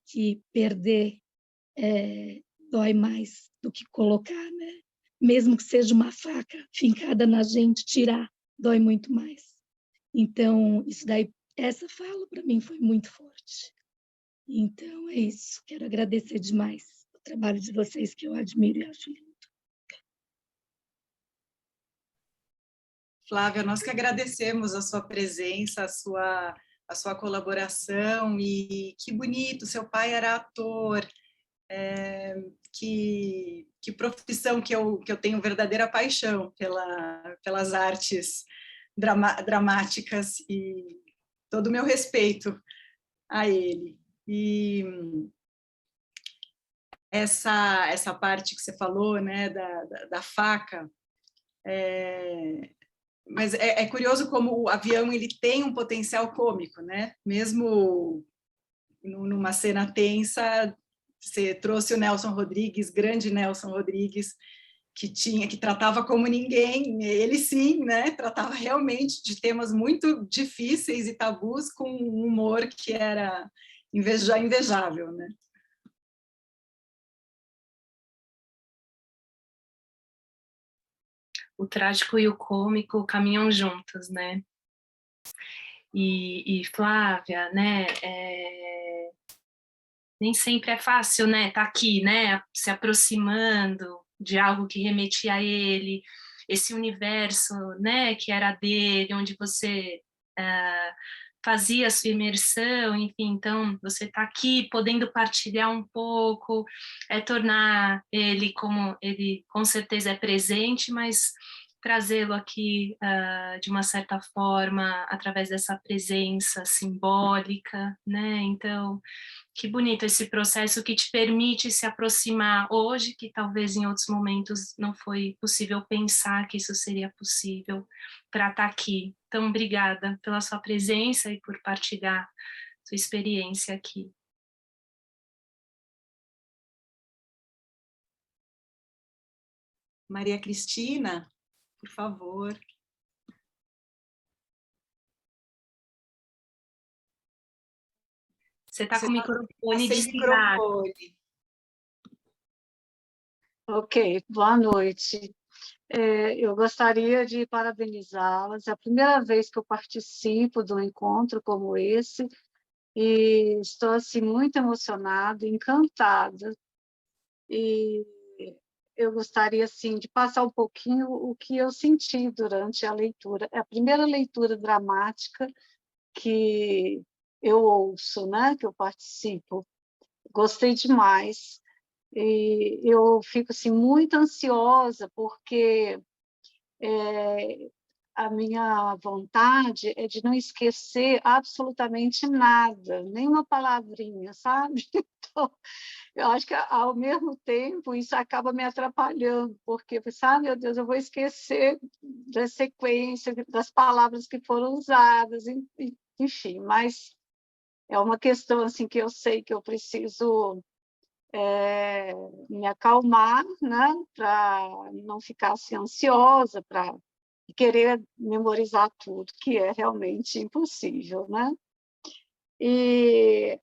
que perder dói mais do que colocar, né? Mesmo que seja uma faca fincada na gente, tirar dói muito mais. Então, essa fala para mim foi muito forte. Então, é isso. Quero agradecer demais o trabalho de vocês, que eu admiro e acho lindo. Flávia, nós que agradecemos a sua presença, a sua colaboração, e que bonito, seu pai era ator, que profissão que eu tenho verdadeira paixão pelas artes dramáticas, e todo o meu respeito a ele. E essa parte que você falou, né, da faca, mas é curioso como o avião ele tem um potencial cômico, né? Mesmo numa cena tensa, você trouxe o Nelson Rodrigues, grande Nelson Rodrigues, que tratava como ninguém, ele sim, né? Tratava realmente de temas muito difíceis e tabus com um humor que era invejável, né? O trágico e o cômico caminham juntos, né? E Flávia, né? Nem sempre é fácil, né? Tá aqui, né? Se aproximando de algo que remetia a ele. esse universo, né, que era dele, onde você fazia a sua imersão, enfim, então você está aqui podendo partilhar um pouco, tornar ele como ele com certeza é presente, mas trazê-lo aqui de uma certa forma através dessa presença simbólica, né? Então, que bonito esse processo que te permite se aproximar hoje, que talvez em outros momentos não foi possível pensar que isso seria possível para estar aqui. Então, obrigada pela sua presença e por partilhar sua experiência aqui. Maria Cristina, por favor. Você está com o microfone sem desligado. microfone. Ok, boa noite. Eu gostaria de parabenizá-las. É a primeira vez que eu participo de um encontro como esse e estou assim, muito emocionada, encantada. E eu gostaria assim, de passar um pouquinho o que eu senti durante a leitura. É a primeira leitura dramática que eu ouço, né? Que eu participo. Gostei demais. E eu fico assim, muito ansiosa, porque a minha vontade é de não esquecer absolutamente nada, nem uma palavrinha, sabe? Então, eu acho que, ao mesmo tempo, isso acaba me atrapalhando, porque, sabe, meu Deus, eu vou esquecer da sequência, das palavras que foram usadas, enfim, mas é uma questão assim, que eu sei que eu preciso me acalmar, né, para não ficar assim, ansiosa, para querer memorizar tudo, que é realmente impossível, né? E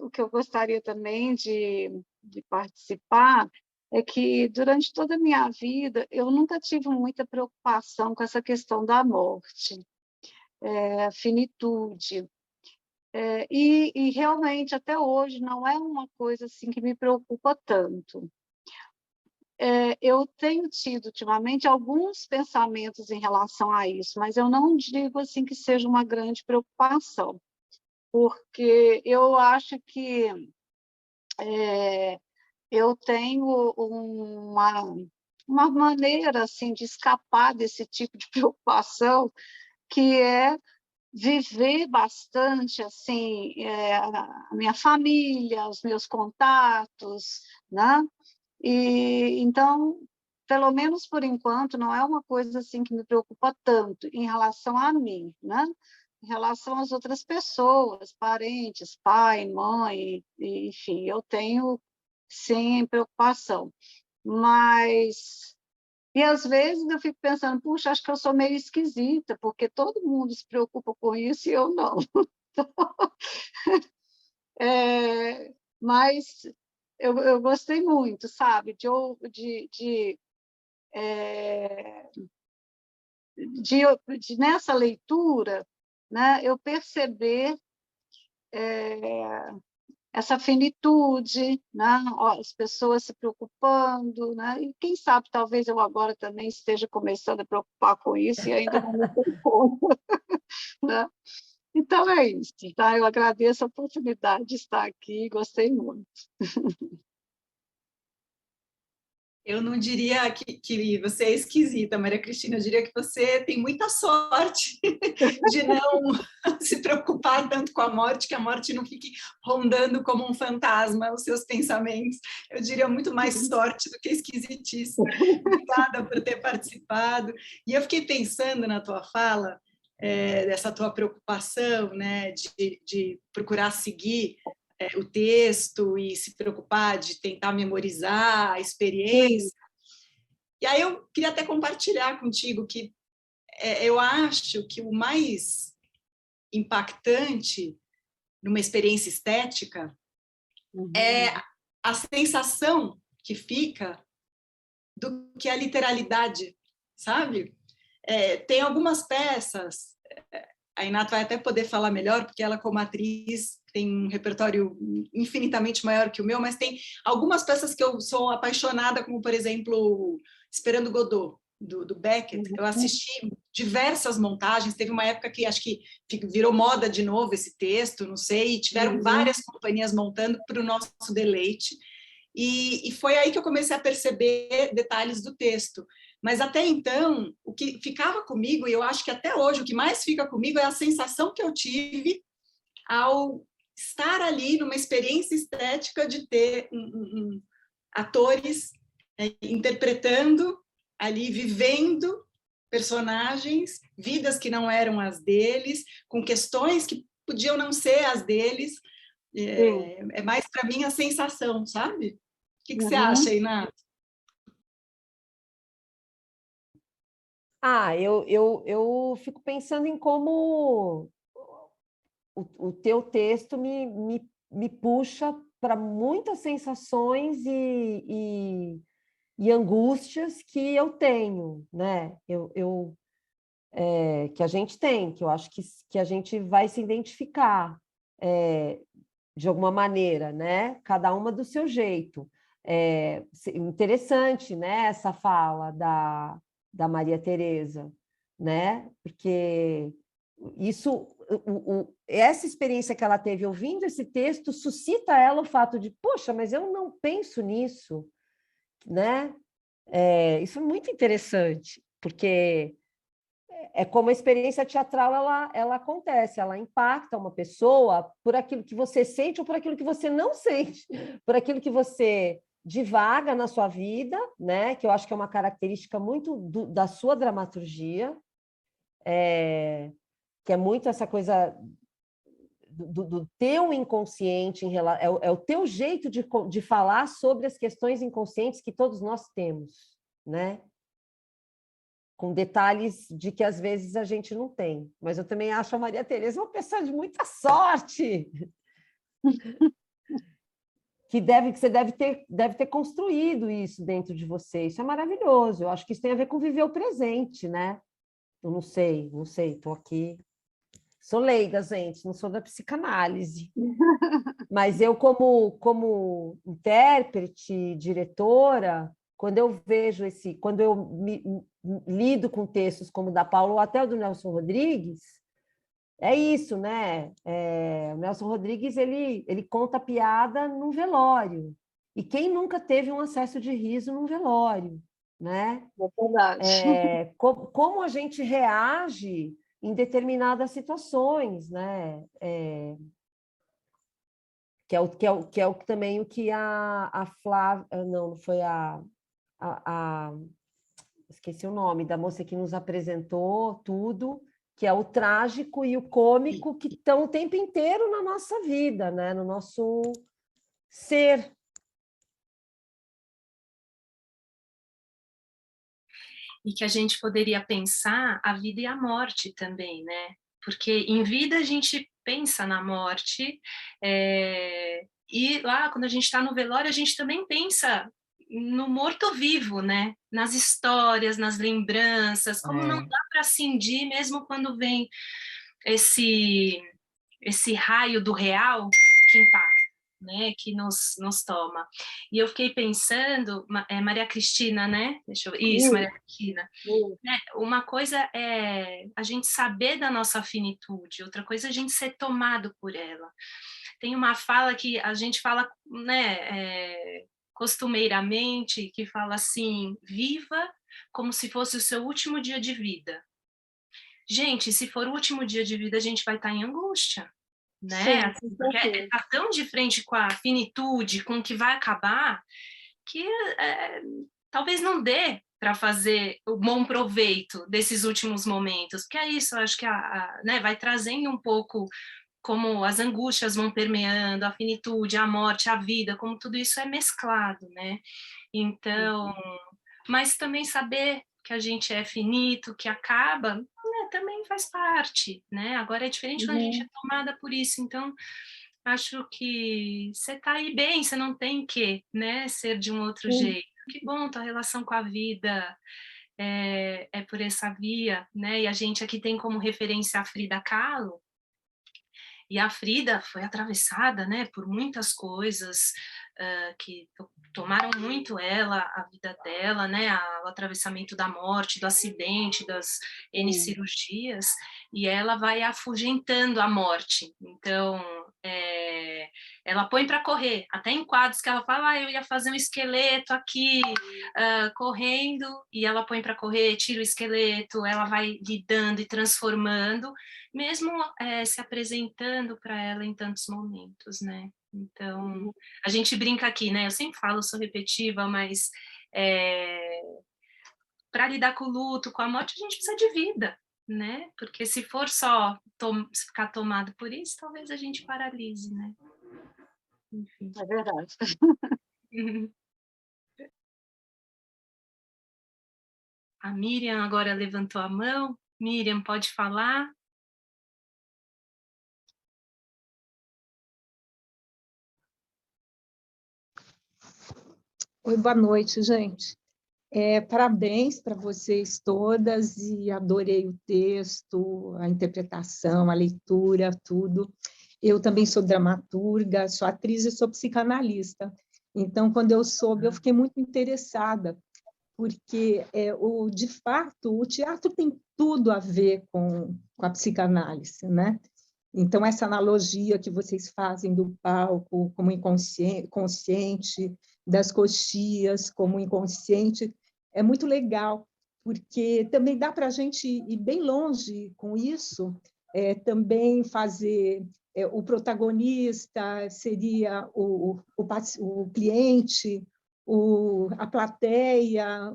o que eu gostaria também de participar é que, durante toda a minha vida, eu nunca tive muita preocupação com essa questão da morte, a finitude. E realmente, até hoje, não é uma coisa assim que me preocupa tanto. Eu tenho tido, ultimamente, alguns pensamentos em relação a isso, mas eu não digo assim que seja uma grande preocupação, porque eu acho que eu tenho uma maneira assim, de escapar desse tipo de preocupação, que é viver bastante assim, a minha família, os meus contatos, né? E então, pelo menos por enquanto, não é uma coisa assim que me preocupa tanto em relação a mim, né? Em relação às outras pessoas, parentes, pai, mãe, enfim, eu tenho sim preocupação, mas e às vezes eu fico pensando, puxa, acho que eu sou meio esquisita, porque todo mundo se preocupa com isso e eu não. Mas eu gostei muito, sabe, de nessa leitura, né, eu perceber essa finitude, né, as pessoas se preocupando, né, e quem sabe talvez eu agora também esteja começando a preocupar com isso e ainda não me dou conta, né? Então é isso, tá? Eu agradeço a oportunidade de estar aqui, gostei muito. Eu não diria que você é esquisita, Maria Cristina, eu diria que você tem muita sorte de não se preocupar tanto com a morte, que a morte não fique rondando como um fantasma os seus pensamentos. Eu diria muito mais sorte do que esquisitice. Obrigada por ter participado. E eu fiquei pensando na tua fala, dessa tua preocupação, né, de procurar seguir o texto e se preocupar de tentar memorizar a experiência. E aí eu queria até compartilhar contigo que eu acho que o mais impactante numa experiência estética é a sensação que fica do que a literalidade, sabe? Tem algumas peças, a Inata vai até poder falar melhor, porque ela, como atriz, tem um repertório infinitamente maior que o meu, mas tem algumas peças que eu sou apaixonada, como, por exemplo, Esperando Godot, do Beckett. Eu assisti diversas montagens, teve uma época que acho que virou moda de novo esse texto, não sei, e tiveram várias companhias montando para o nosso deleite, e foi aí que eu comecei a perceber detalhes do texto. Mas até então, o que ficava comigo, e eu acho que até hoje o que mais fica comigo é a sensação que eu tive ao estar ali numa experiência estética de ter atores interpretando ali, vivendo personagens, vidas que não eram as deles, com questões que podiam não ser as deles. É mais para mim a sensação, sabe? O que você acha, Iná? Eu fico pensando em como o teu texto me puxa para muitas sensações e angústias que eu tenho, né? Que a gente tem, que eu acho que a gente vai se identificar de alguma maneira, né? Cada uma do seu jeito. Interessante, né? Essa fala da Maria Teresa, né? Porque essa experiência que ela teve ouvindo esse texto suscita ela o fato de, poxa, mas eu não penso nisso, né? Isso é muito interessante, porque é como a experiência teatral ela acontece, ela impacta uma pessoa por aquilo que você sente ou por aquilo que você não sente, por aquilo que você divaga na sua vida, né? Que eu acho que é uma característica muito da sua dramaturgia, que é muito essa coisa do teu inconsciente, é o teu jeito de falar sobre as questões inconscientes que todos nós temos, né? Com detalhes de que às vezes a gente não tem. Mas eu também acho a Maria Teresa uma pessoa de muita sorte. Que você deve ter construído isso dentro de você. Isso é maravilhoso. Eu acho que isso tem a ver com viver o presente, né? Eu não sei, estou aqui. Sou leiga, gente, não sou da psicanálise. Mas eu, como intérprete, diretora, quando eu vejo quando eu lido com textos como o da Paula ou até o do Nelson Rodrigues, é isso, né? O Nelson Rodrigues ele conta piada num velório. E quem nunca teve um acesso de riso num velório, né? É verdade. Como a gente reage em determinadas situações, né? Que é também o que a Flávia... Não foi esqueci o nome da moça que nos apresentou tudo, que é o trágico e o cômico que estão o tempo inteiro na nossa vida, né? No nosso ser. E que a gente poderia pensar a vida e a morte também, né? Porque em vida a gente pensa na morte, e lá, quando a gente está no velório, a gente também pensa no morto-vivo, né? Nas histórias, nas lembranças, como não dá para cindir, mesmo quando vem esse raio do real que impacta, né? Que nos toma. E eu fiquei pensando, Maria Cristina, né? Isso, Maria Cristina. Né? Uma coisa é a gente saber da nossa finitude, outra coisa é a gente ser tomado por ela. Tem uma fala que a gente fala, né, costumeiramente, que fala assim: viva como se fosse o seu último dia de vida. Gente, se for o último dia de vida, a gente vai estar em angústia, né? Sim, Assim, porque está tão de frente com a finitude, com o que vai acabar, que talvez não dê para fazer o bom proveito desses últimos momentos, porque é isso, eu acho que né, vai trazendo um pouco como as angústias vão permeando, a finitude, a morte, a vida, como tudo isso é mesclado, né? Então, mas também saber que a gente é finito, que acaba, né, também faz parte, né? Agora é diferente quando a gente é tomada por isso, então acho que você está aí bem, você não tem que, né, ser de um outro jeito. Que bom, tua relação com a vida é por essa via, né? E a gente aqui tem como referência a Frida Kahlo, e a Frida foi atravessada, né, por muitas coisas, que tomaram muito ela, a vida dela, né, o atravessamento da morte, do acidente, das N cirurgias, e ela vai afugentando a morte. Então, ela põe para correr, até em quadros que ela fala, eu ia fazer um esqueleto aqui, correndo, e ela põe para correr, tira o esqueleto, ela vai lidando e transformando, mesmo se apresentando para ela em tantos momentos, né? Então, a gente brinca aqui, né? Eu sempre falo, eu sou repetitiva, mas para lidar com o luto, com a morte, a gente precisa de vida, né? Porque se for só ficar tomado por isso, talvez a gente paralise, né? Enfim. É verdade. A Miriam agora levantou a mão. Miriam, pode falar? Oi, boa noite, gente. Parabéns para vocês todas e adorei o texto, a interpretação, a leitura, tudo. Eu também sou dramaturga, sou atriz e sou psicanalista. Então, quando eu soube, eu fiquei muito interessada, porque, de fato, o teatro tem tudo a ver com a psicanálise, né? Então, essa analogia que vocês fazem do palco como consciente, das coxias como inconsciente, é muito legal, porque também dá para a gente ir bem longe com isso, também fazer... o protagonista seria o cliente, a plateia,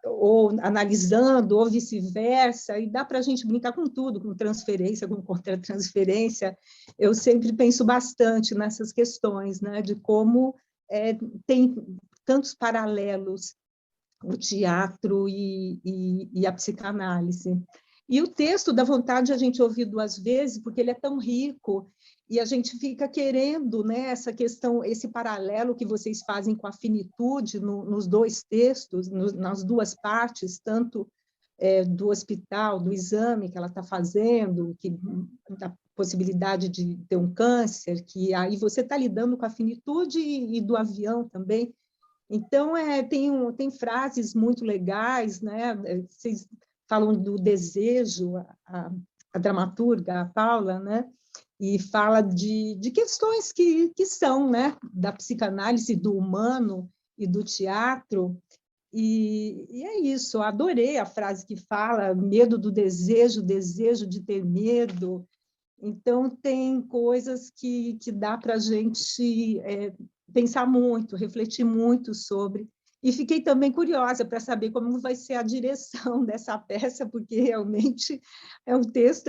ou analisando, ou vice-versa, e dá para a gente brincar com tudo, com transferência, com contra-transferência. Eu sempre penso bastante nessas questões, né, de como tem tantos paralelos o teatro e a psicanálise. E o texto dá vontade de a gente ouvir 2 vezes, porque ele é tão rico, e a gente fica querendo, né, essa questão, esse paralelo que vocês fazem com a finitude nos 2 textos, nas 2 partes, tanto do hospital, do exame que ela está fazendo, da possibilidade de ter um câncer, que aí você está lidando com a finitude e do avião também. Então, tem frases muito legais, né? Vocês falam do desejo, a dramaturga, a Paula, né? E fala de questões que são, né? Da psicanálise, do humano e do teatro. E é isso, eu adorei a frase que fala medo do desejo, desejo de ter medo. Então, tem coisas que dá para a gente pensar muito, refletir muito sobre. E fiquei também curiosa para saber como vai ser a direção dessa peça, porque realmente um texto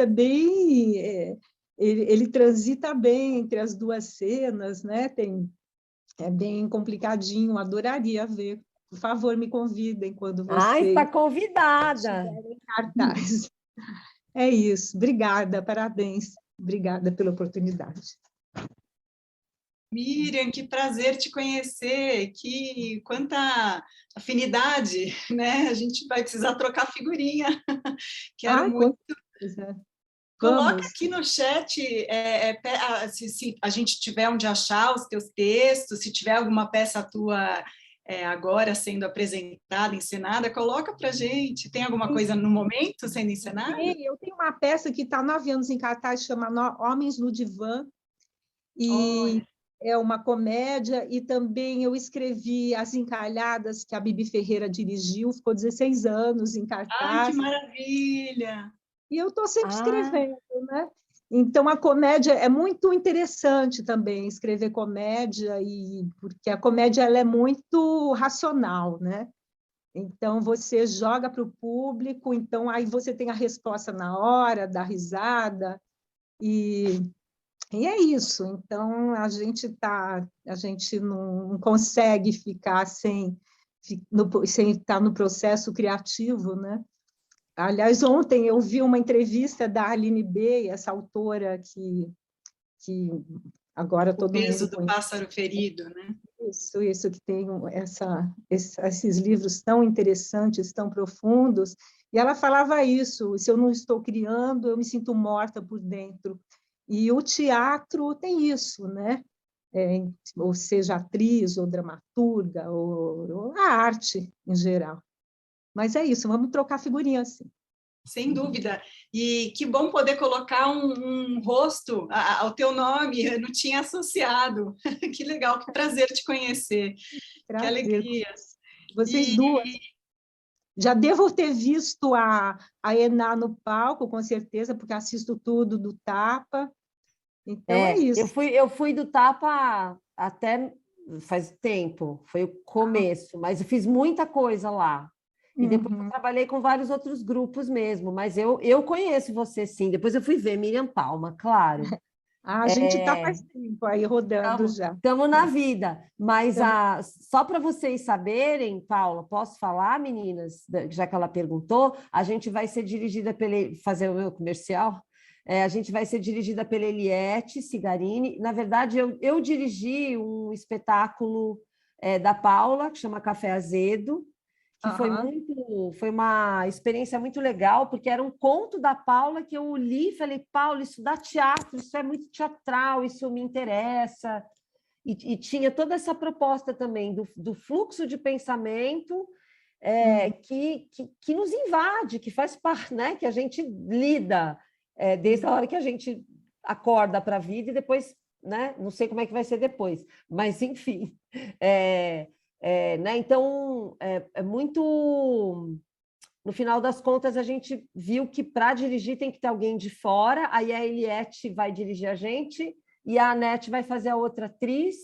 ele transita bem entre as 2 cenas, né? É bem complicadinho, adoraria ver. Por favor, me convidem quando vocês está convidada. estiverem em cartaz. É isso, obrigada, parabéns. Obrigada pela oportunidade. Miriam, que prazer te conhecer, quanta afinidade, né? A gente vai precisar trocar figurinha. Quero muito. Coloca aqui no chat se a gente tiver onde achar os teus textos, se tiver alguma peça tua agora sendo apresentada, encenada, coloca para a gente. Tem alguma coisa no momento sendo encenada? Sim, eu tenho uma peça que está há 9 anos em cartaz, chama Homens no Divã, e é uma comédia, e também eu escrevi As Encalhadas, que a Bibi Ferreira dirigiu, ficou 16 anos em cartaz. Ai, que maravilha! E eu estou sempre escrevendo, né? Então, a comédia é muito interessante também, escrever comédia, porque a comédia ela é muito racional, né? Então, você joga para o público, então aí você tem a resposta na hora, dá risada, e é isso. Então, a gente não consegue ficar sem estar no processo criativo, né? Aliás, ontem eu vi uma entrevista da Aline B., essa autora que agora todo mundo conhece. O Peso do Pássaro Ferido, né? Isso que tem esses livros tão interessantes, tão profundos, e ela falava isso, se eu não estou criando, eu me sinto morta por dentro. E o teatro tem isso, né? ou seja, atriz, ou dramaturga, ou a arte em geral. Mas é isso, vamos trocar figurinha assim. Sem dúvida. E que bom poder colocar um rosto ao teu nome, eu não tinha associado. Que legal, que prazer te conhecer. Prazer. Que alegria. Vocês duas. Já devo ter visto a Ená no palco, com certeza, porque assisto tudo do Tapa. Então é isso. Eu fui do Tapa até faz tempo, foi o começo, mas eu fiz muita coisa lá. E depois eu trabalhei com vários outros grupos mesmo, mas eu conheço você sim. Depois eu fui ver Miriam Palma, claro. A gente está faz tempo aí rodando já. Estamos na vida. Mas só para vocês saberem, Paula, posso falar, meninas? Já que ela perguntou, a gente vai ser dirigida fazer o meu comercial. A gente vai ser dirigida pela Eliette Cigarini. Na verdade, eu dirigi um espetáculo da Paula, que chama Café Azedo, que foi uma experiência muito legal, porque era um conto da Paula que eu li e falei, Paula, isso dá teatro, isso é muito teatral, isso me interessa. E tinha toda essa proposta também do fluxo de pensamento que nos invade, que faz parte, né? Que a gente lida desde a hora que a gente acorda para a vida e depois, né? Não sei como é que vai ser depois, mas enfim... né? Então, é muito... No final das contas, a gente viu que para dirigir tem que ter alguém de fora, aí a Eliette vai dirigir a gente e a Anete vai fazer a outra atriz,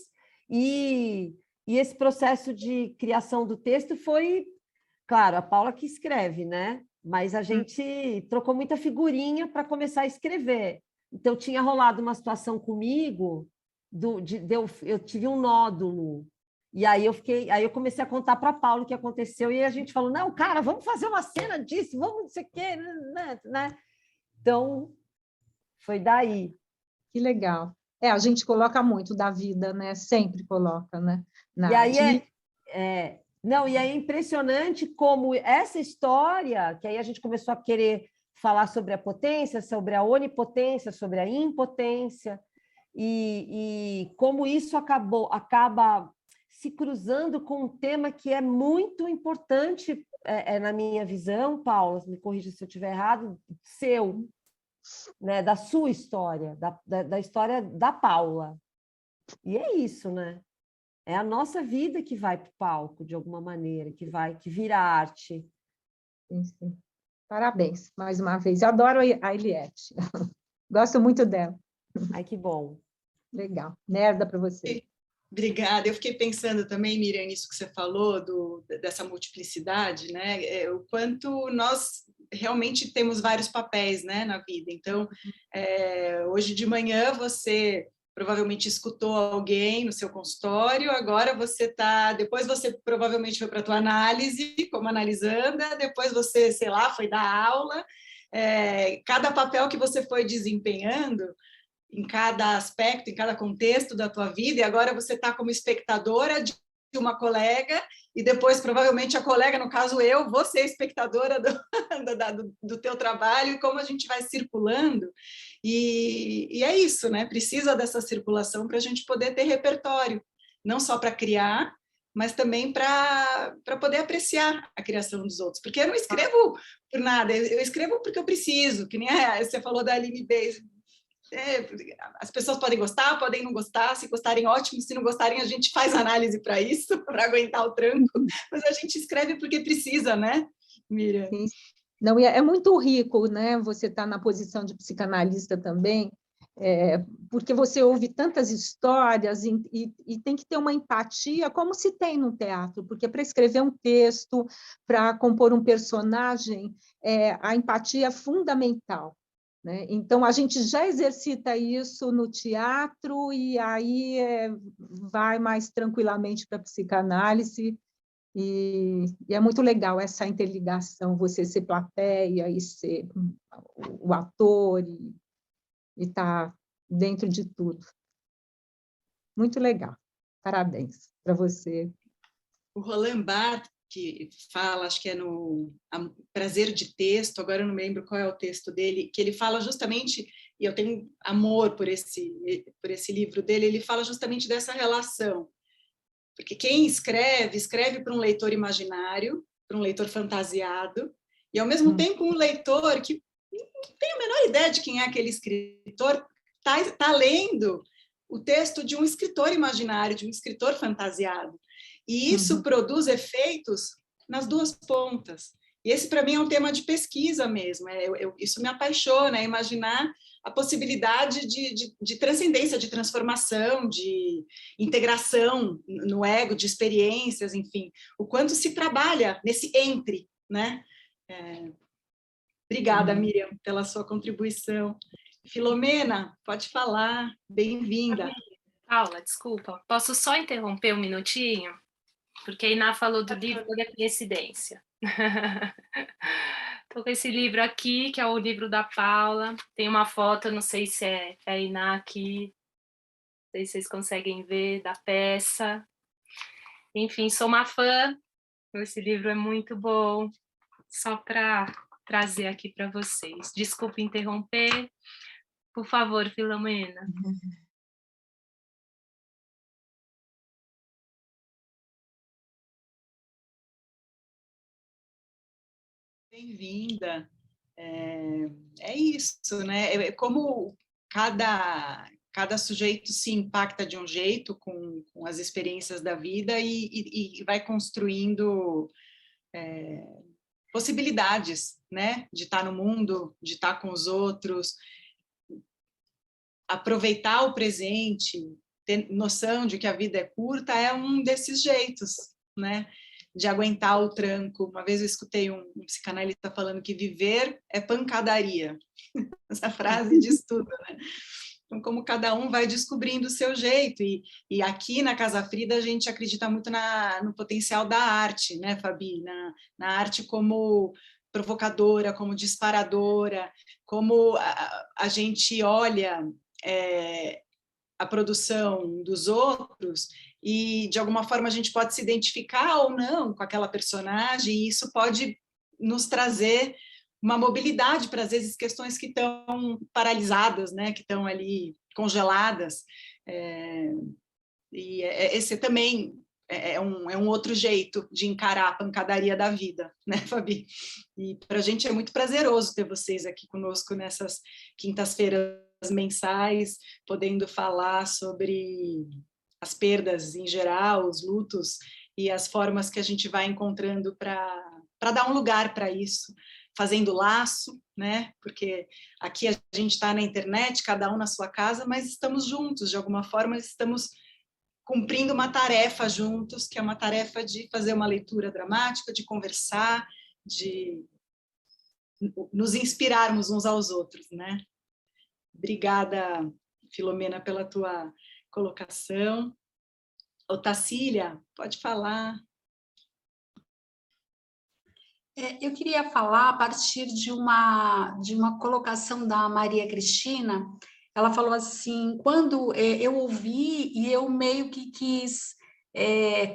e esse processo de criação do texto foi, claro, a Paula que escreve, né? Mas a gente trocou muita figurinha para começar a escrever. Então, tinha rolado uma situação comigo, eu tive um nódulo. E aí eu comecei a contar para a Paula o que aconteceu, e a gente falou, não, cara, vamos fazer uma cena disso, vamos não sei o quê, né? Então, foi daí. Que legal. A gente coloca muito da vida, né? Sempre coloca, né? E aí e é impressionante como essa história, que aí a gente começou a querer falar sobre a potência, sobre a onipotência, sobre a impotência, e como isso acaba se cruzando com um tema que é muito importante na minha visão, Paula, me corrija se eu estiver errado, né, da sua história, da história da Paula. E é isso, né? É a nossa vida que vai para o palco, de alguma maneira, que vira arte. Sim, sim. Parabéns, mais uma vez. Eu adoro a Eliette. Gosto muito dela. Ai, que bom. Legal. Merda para você. Obrigada. Eu fiquei pensando também, Miriam, nisso que você falou, dessa multiplicidade, né? O quanto nós realmente temos vários papéis, né, na vida. Então, hoje de manhã você provavelmente escutou alguém no seu consultório, agora depois você provavelmente foi para a tua análise, como analisanda, depois você, sei lá, foi dar aula. Cada papel que você foi desempenhando, em cada aspecto, em cada contexto da tua vida, e agora você está como espectadora de uma colega, e depois, provavelmente, a colega, no caso eu, vou ser espectadora do teu trabalho, e como a gente vai circulando, e é isso, né? Precisa dessa circulação para a gente poder ter repertório, não só para criar, mas também para poder apreciar a criação dos outros, porque eu não escrevo por nada, eu escrevo porque eu preciso, que nem você falou da Aline Beis. As pessoas podem gostar, podem não gostar, se gostarem, ótimo, se não gostarem, a gente faz análise para isso, para aguentar o tranco, mas a gente escreve porque precisa, né, Miriam? Sim. Não, é muito rico, né, você estar na posição de psicanalista também, porque você ouve tantas histórias e tem que ter uma empatia, como se tem no teatro, porque para escrever um texto, para compor um personagem, a empatia é fundamental. Né? Então, a gente já exercita isso no teatro e aí vai mais tranquilamente para a psicanálise, e é muito legal essa interligação, você ser plateia e ser o ator e estar dentro de tudo. Muito legal. Parabéns para você. O Roland Barthes, que fala, acho que é no Prazer de Texto, agora eu não me lembro qual é o texto dele, que ele fala justamente e eu tenho amor por esse livro dele, ele fala justamente dessa relação. Porque quem escreve para um leitor imaginário, para um leitor fantasiado, e ao mesmo tempo um leitor que não tem a menor ideia de quem é aquele escritor, está lendo o texto de um escritor imaginário, de um escritor fantasiado. E isso produz efeitos nas duas pontas. E esse, para mim, é um tema de pesquisa mesmo. Isso me apaixona, imaginar a possibilidade de transcendência, de transformação, de integração no ego, de experiências, enfim. O quanto se trabalha nesse entre, né? Obrigada, Miriam, pela sua contribuição. Filomena, pode falar. Bem-vinda. Paula, desculpa. Posso só interromper um minutinho? Porque a Iná falou do livro da coincidência. Estou com esse livro aqui, que é o livro da Paula. Tem uma foto, não sei se é a Iná aqui. Não sei se vocês conseguem ver, da peça. Enfim, sou uma fã. Esse livro é muito bom. Só para trazer aqui para vocês. Desculpe interromper. Por favor, Filomena. Bem-vinda. É isso, né? É como cada sujeito se impacta de um jeito com as experiências da vida e vai construindo possibilidades, né? De estar no mundo, de estar com os outros, aproveitar o presente, ter noção de que a vida é curta é um desses jeitos, né? De aguentar o tranco. Uma vez eu escutei um psicanalista falando que viver é pancadaria. Essa frase diz tudo, né? Então, como cada um vai descobrindo o seu jeito. E aqui na Casa Frida a gente acredita muito no potencial da arte, né, Fabi? Na arte como provocadora, como disparadora, como a gente olha a produção dos outros e, de alguma forma, a gente pode se identificar ou não com aquela personagem, e isso pode nos trazer uma mobilidade para, às vezes, questões que estão paralisadas, né? Que estão ali congeladas. E esse também é um outro jeito de encarar a pancadaria da vida, né, Fabi? E para a gente é muito prazeroso ter vocês aqui conosco nessas quintas-feiras mensais, podendo falar sobre as perdas em geral, os lutos e as formas que a gente vai encontrando para dar um lugar para isso, fazendo laço, né? Porque aqui a gente está na internet, cada um na sua casa, mas estamos juntos, de alguma forma estamos cumprindo uma tarefa juntos, que é uma tarefa de fazer uma leitura dramática, de conversar, de nos inspirarmos uns aos outros, né? Obrigada, Filomena, pela tua colocação. Otacília, pode falar. Eu queria falar a partir de uma colocação da Maria Cristina. Ela falou assim, quando eu ouvi e eu meio que quis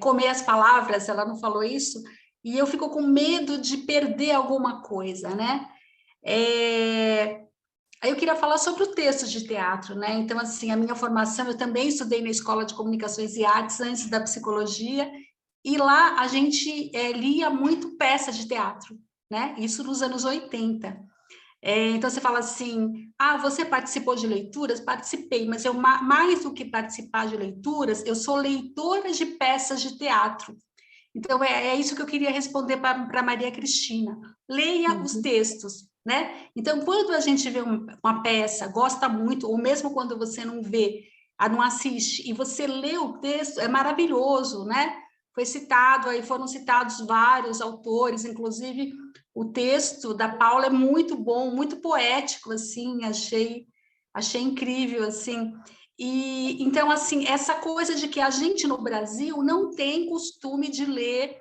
comer as palavras, ela não falou isso, e eu fico com medo de perder alguma coisa, né? Aí eu queria falar sobre o texto de teatro, né? Então, assim, a minha formação, eu também estudei na Escola de Comunicações e Artes antes da psicologia, e lá a gente lia muito peças de teatro, né? Isso nos anos 80. Então, você fala assim, você participou de leituras? Participei, mas eu, mais do que participar de leituras, eu sou leitora de peças de teatro. Então, é isso que eu queria responder para Maria Cristina. Leia os textos, né? Então, quando a gente vê uma peça, gosta muito, ou mesmo quando você não vê, não assiste, e você lê o texto, é maravilhoso, né? Foram citados vários autores, inclusive o texto da Paula é muito bom, muito poético, assim, achei incrível, assim. E então, assim, essa coisa de que a gente no Brasil não tem costume de ler,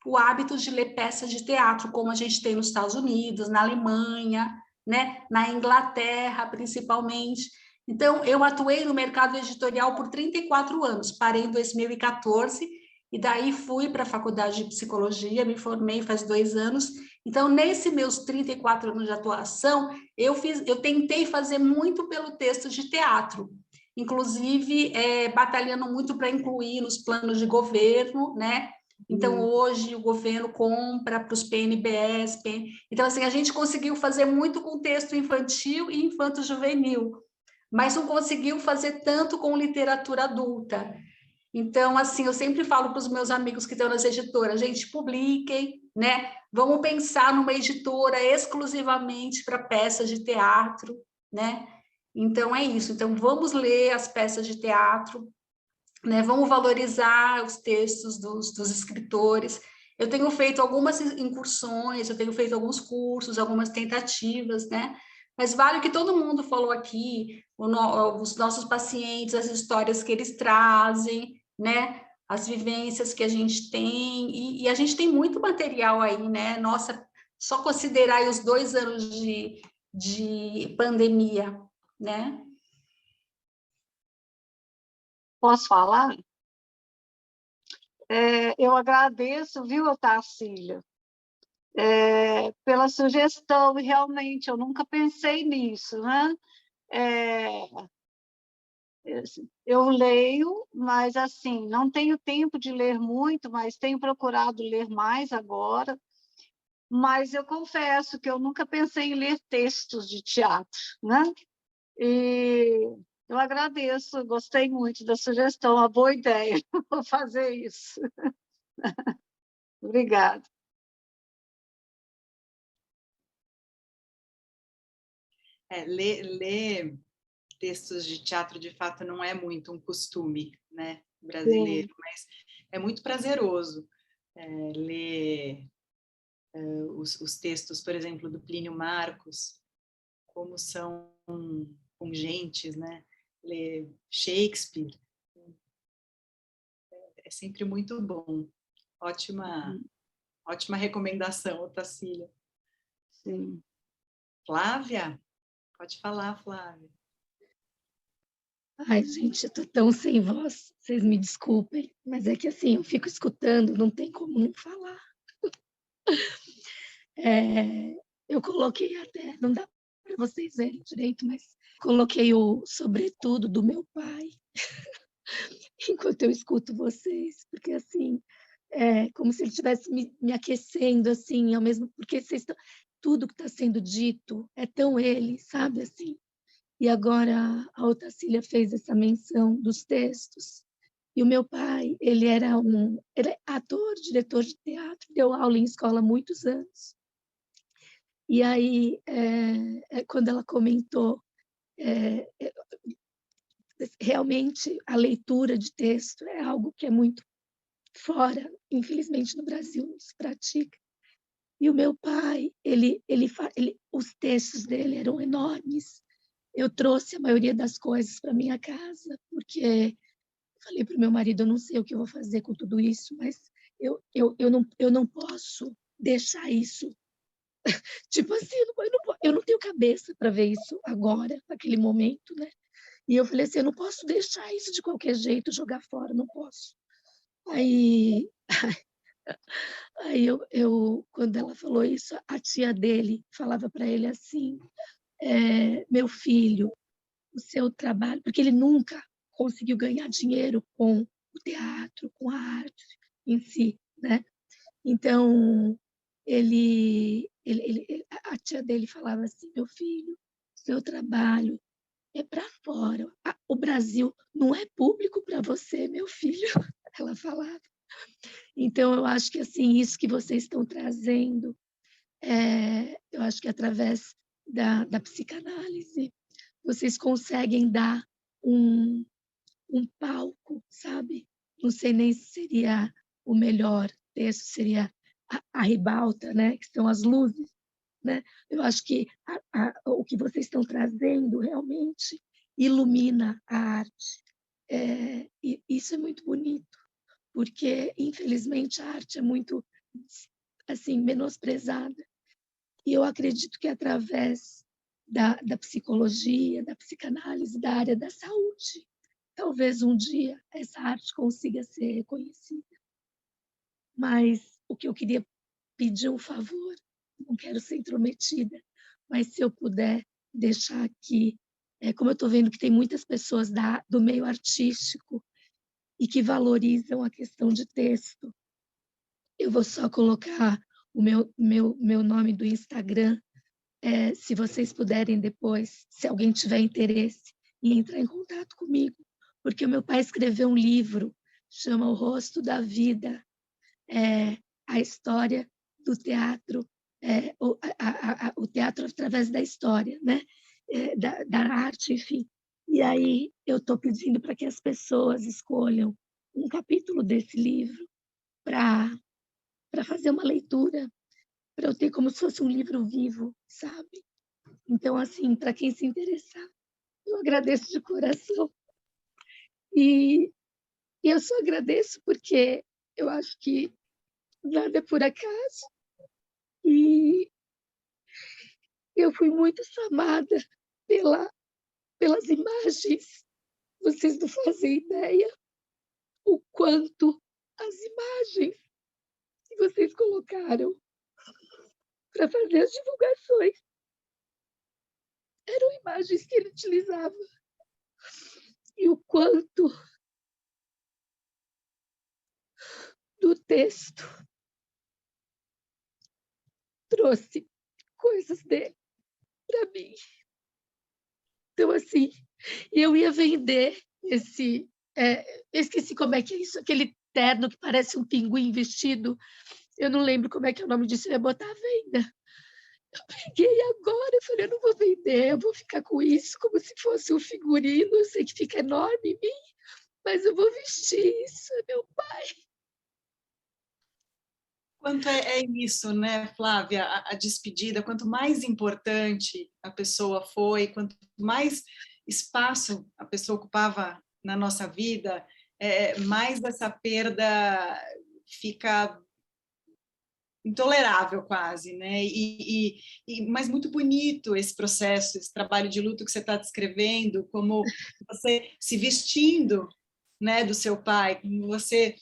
o hábito de ler peças de teatro, como a gente tem nos Estados Unidos, na Alemanha, né? Na Inglaterra, principalmente. Então, eu atuei no mercado editorial por 34 anos, parei em 2014, e daí fui para a faculdade de psicologia, me formei faz 2 anos, Então, nesses meus 34 anos de atuação, eu tentei fazer muito pelo texto de teatro, inclusive batalhando muito para incluir nos planos de governo, né? Então, hoje, o governo compra para os PNBS. Então, assim, a gente conseguiu fazer muito com texto infantil e infanto-juvenil, mas não conseguiu fazer tanto com literatura adulta. Então, assim, eu sempre falo para os meus amigos que estão nas editoras, gente, publiquem, né? Vamos pensar numa editora exclusivamente para peças de teatro, né? Então, é isso. Então, vamos ler as peças de teatro, né? Vamos valorizar os textos dos escritores. Eu tenho feito algumas incursões, eu tenho feito alguns cursos, algumas tentativas, né? Mas vale o que todo mundo falou aqui, os nossos pacientes, as histórias que eles trazem, né? As vivências que a gente tem, e a gente tem muito material aí, né? Nossa, só considerar aí os 2 anos de pandemia, né? Posso falar? Eu agradeço, viu, Otacília, pela sugestão, e realmente eu nunca pensei nisso, né? Eu leio, mas assim, não tenho tempo de ler muito, mas tenho procurado ler mais agora. Mas eu confesso que eu nunca pensei em ler textos de teatro, né? E eu agradeço, gostei muito da sugestão, uma boa ideia, vou fazer isso. Obrigada. Ler textos de teatro, de fato, não é muito um costume, né, brasileiro, mas é muito prazeroso ler os textos, por exemplo, do Plínio Marcos, como são pungentes, né? Ler Shakespeare é sempre muito bom. Ótima recomendação, Otacília. Sim. Flávia? Pode falar, Flávia. Ai, gente, eu tô tão sem voz, vocês me desculpem, mas é que assim, eu fico escutando, não tem como não falar. Eu coloquei até, não dá para vocês verem direito, mas coloquei o sobretudo do meu pai, enquanto eu escuto vocês, porque assim, como se ele estivesse me aquecendo, assim, ao mesmo, porque tudo que está sendo dito é tão ele, sabe, assim. E agora a Otacília fez essa menção dos textos. E o meu pai, ele é ator, diretor de teatro, deu aula em escola há muitos anos. E aí, quando ela comentou, realmente a leitura de texto é algo que é muito fora, infelizmente no Brasil não se pratica. E o meu pai, os textos dele eram enormes. Eu trouxe a maioria das coisas para minha casa, porque falei para o meu marido, eu não sei o que eu vou fazer com tudo isso, mas eu não posso deixar isso. Tipo assim, eu não tenho cabeça para ver isso agora, naquele momento, né? E eu falei assim, eu não posso deixar isso de qualquer jeito, jogar fora, não posso. Aí quando ela falou isso, a tia dele falava para ele assim, meu filho, o seu trabalho, porque ele nunca conseguiu ganhar dinheiro com o teatro, com a arte em si, né? Então, a tia dele falava assim, meu filho, seu trabalho é para fora. O Brasil não é público para você, meu filho, ela falava. Então, eu acho que assim, isso que vocês estão trazendo, eu acho que através da psicanálise, vocês conseguem dar um palco, sabe? Não sei nem se seria o melhor texto, seria a ribalta, né? Que são as luzes, né? Eu acho que o que vocês estão trazendo realmente ilumina a arte. E isso é muito bonito, porque, infelizmente, a arte é muito assim, menosprezada. E eu acredito que através da psicologia, da psicanálise, da área da saúde, talvez um dia essa arte consiga ser reconhecida. Mas o que eu queria pedir um favor, não quero ser intrometida, mas se eu puder deixar aqui, como eu estou vendo que tem muitas pessoas do meio artístico e que valorizam a questão de texto, eu vou só colocar o meu nome do Instagram, se vocês puderem depois, se alguém tiver interesse, em entrar em contato comigo, porque o meu pai escreveu um livro, chama O Rosto da Vida, a história do teatro, o teatro através da história, né? Da arte, enfim. E aí eu estou pedindo para que as pessoas escolham um capítulo desse livro para fazer uma leitura, para eu ter como se fosse um livro vivo, sabe? Então, assim, para quem se interessar, eu agradeço de coração. E eu só agradeço porque eu acho que nada é por acaso. E eu fui muito chamada pelas imagens. Vocês não fazem ideia o quanto as imagens que vocês colocaram para fazer as divulgações eram imagens que ele utilizava. E o quanto do texto trouxe coisas dele para mim. Então, assim, eu ia vender esqueci como é que é isso, aquele terno que parece um pinguim vestido, eu não lembro como é que é o nome disso, eu ia botar à venda. Eu peguei agora, eu falei, eu não vou vender, eu vou ficar com isso como se fosse um figurino, eu sei que fica enorme em mim, mas eu vou vestir isso, é meu pai. Quanto é isso, né, Flávia? A despedida, quanto mais importante a pessoa foi, quanto mais espaço a pessoa ocupava na nossa vida, mais essa perda fica intolerável quase, né? Mas muito bonito esse processo, esse trabalho de luto que você está descrevendo, como você se vestindo, né, do seu pai, como você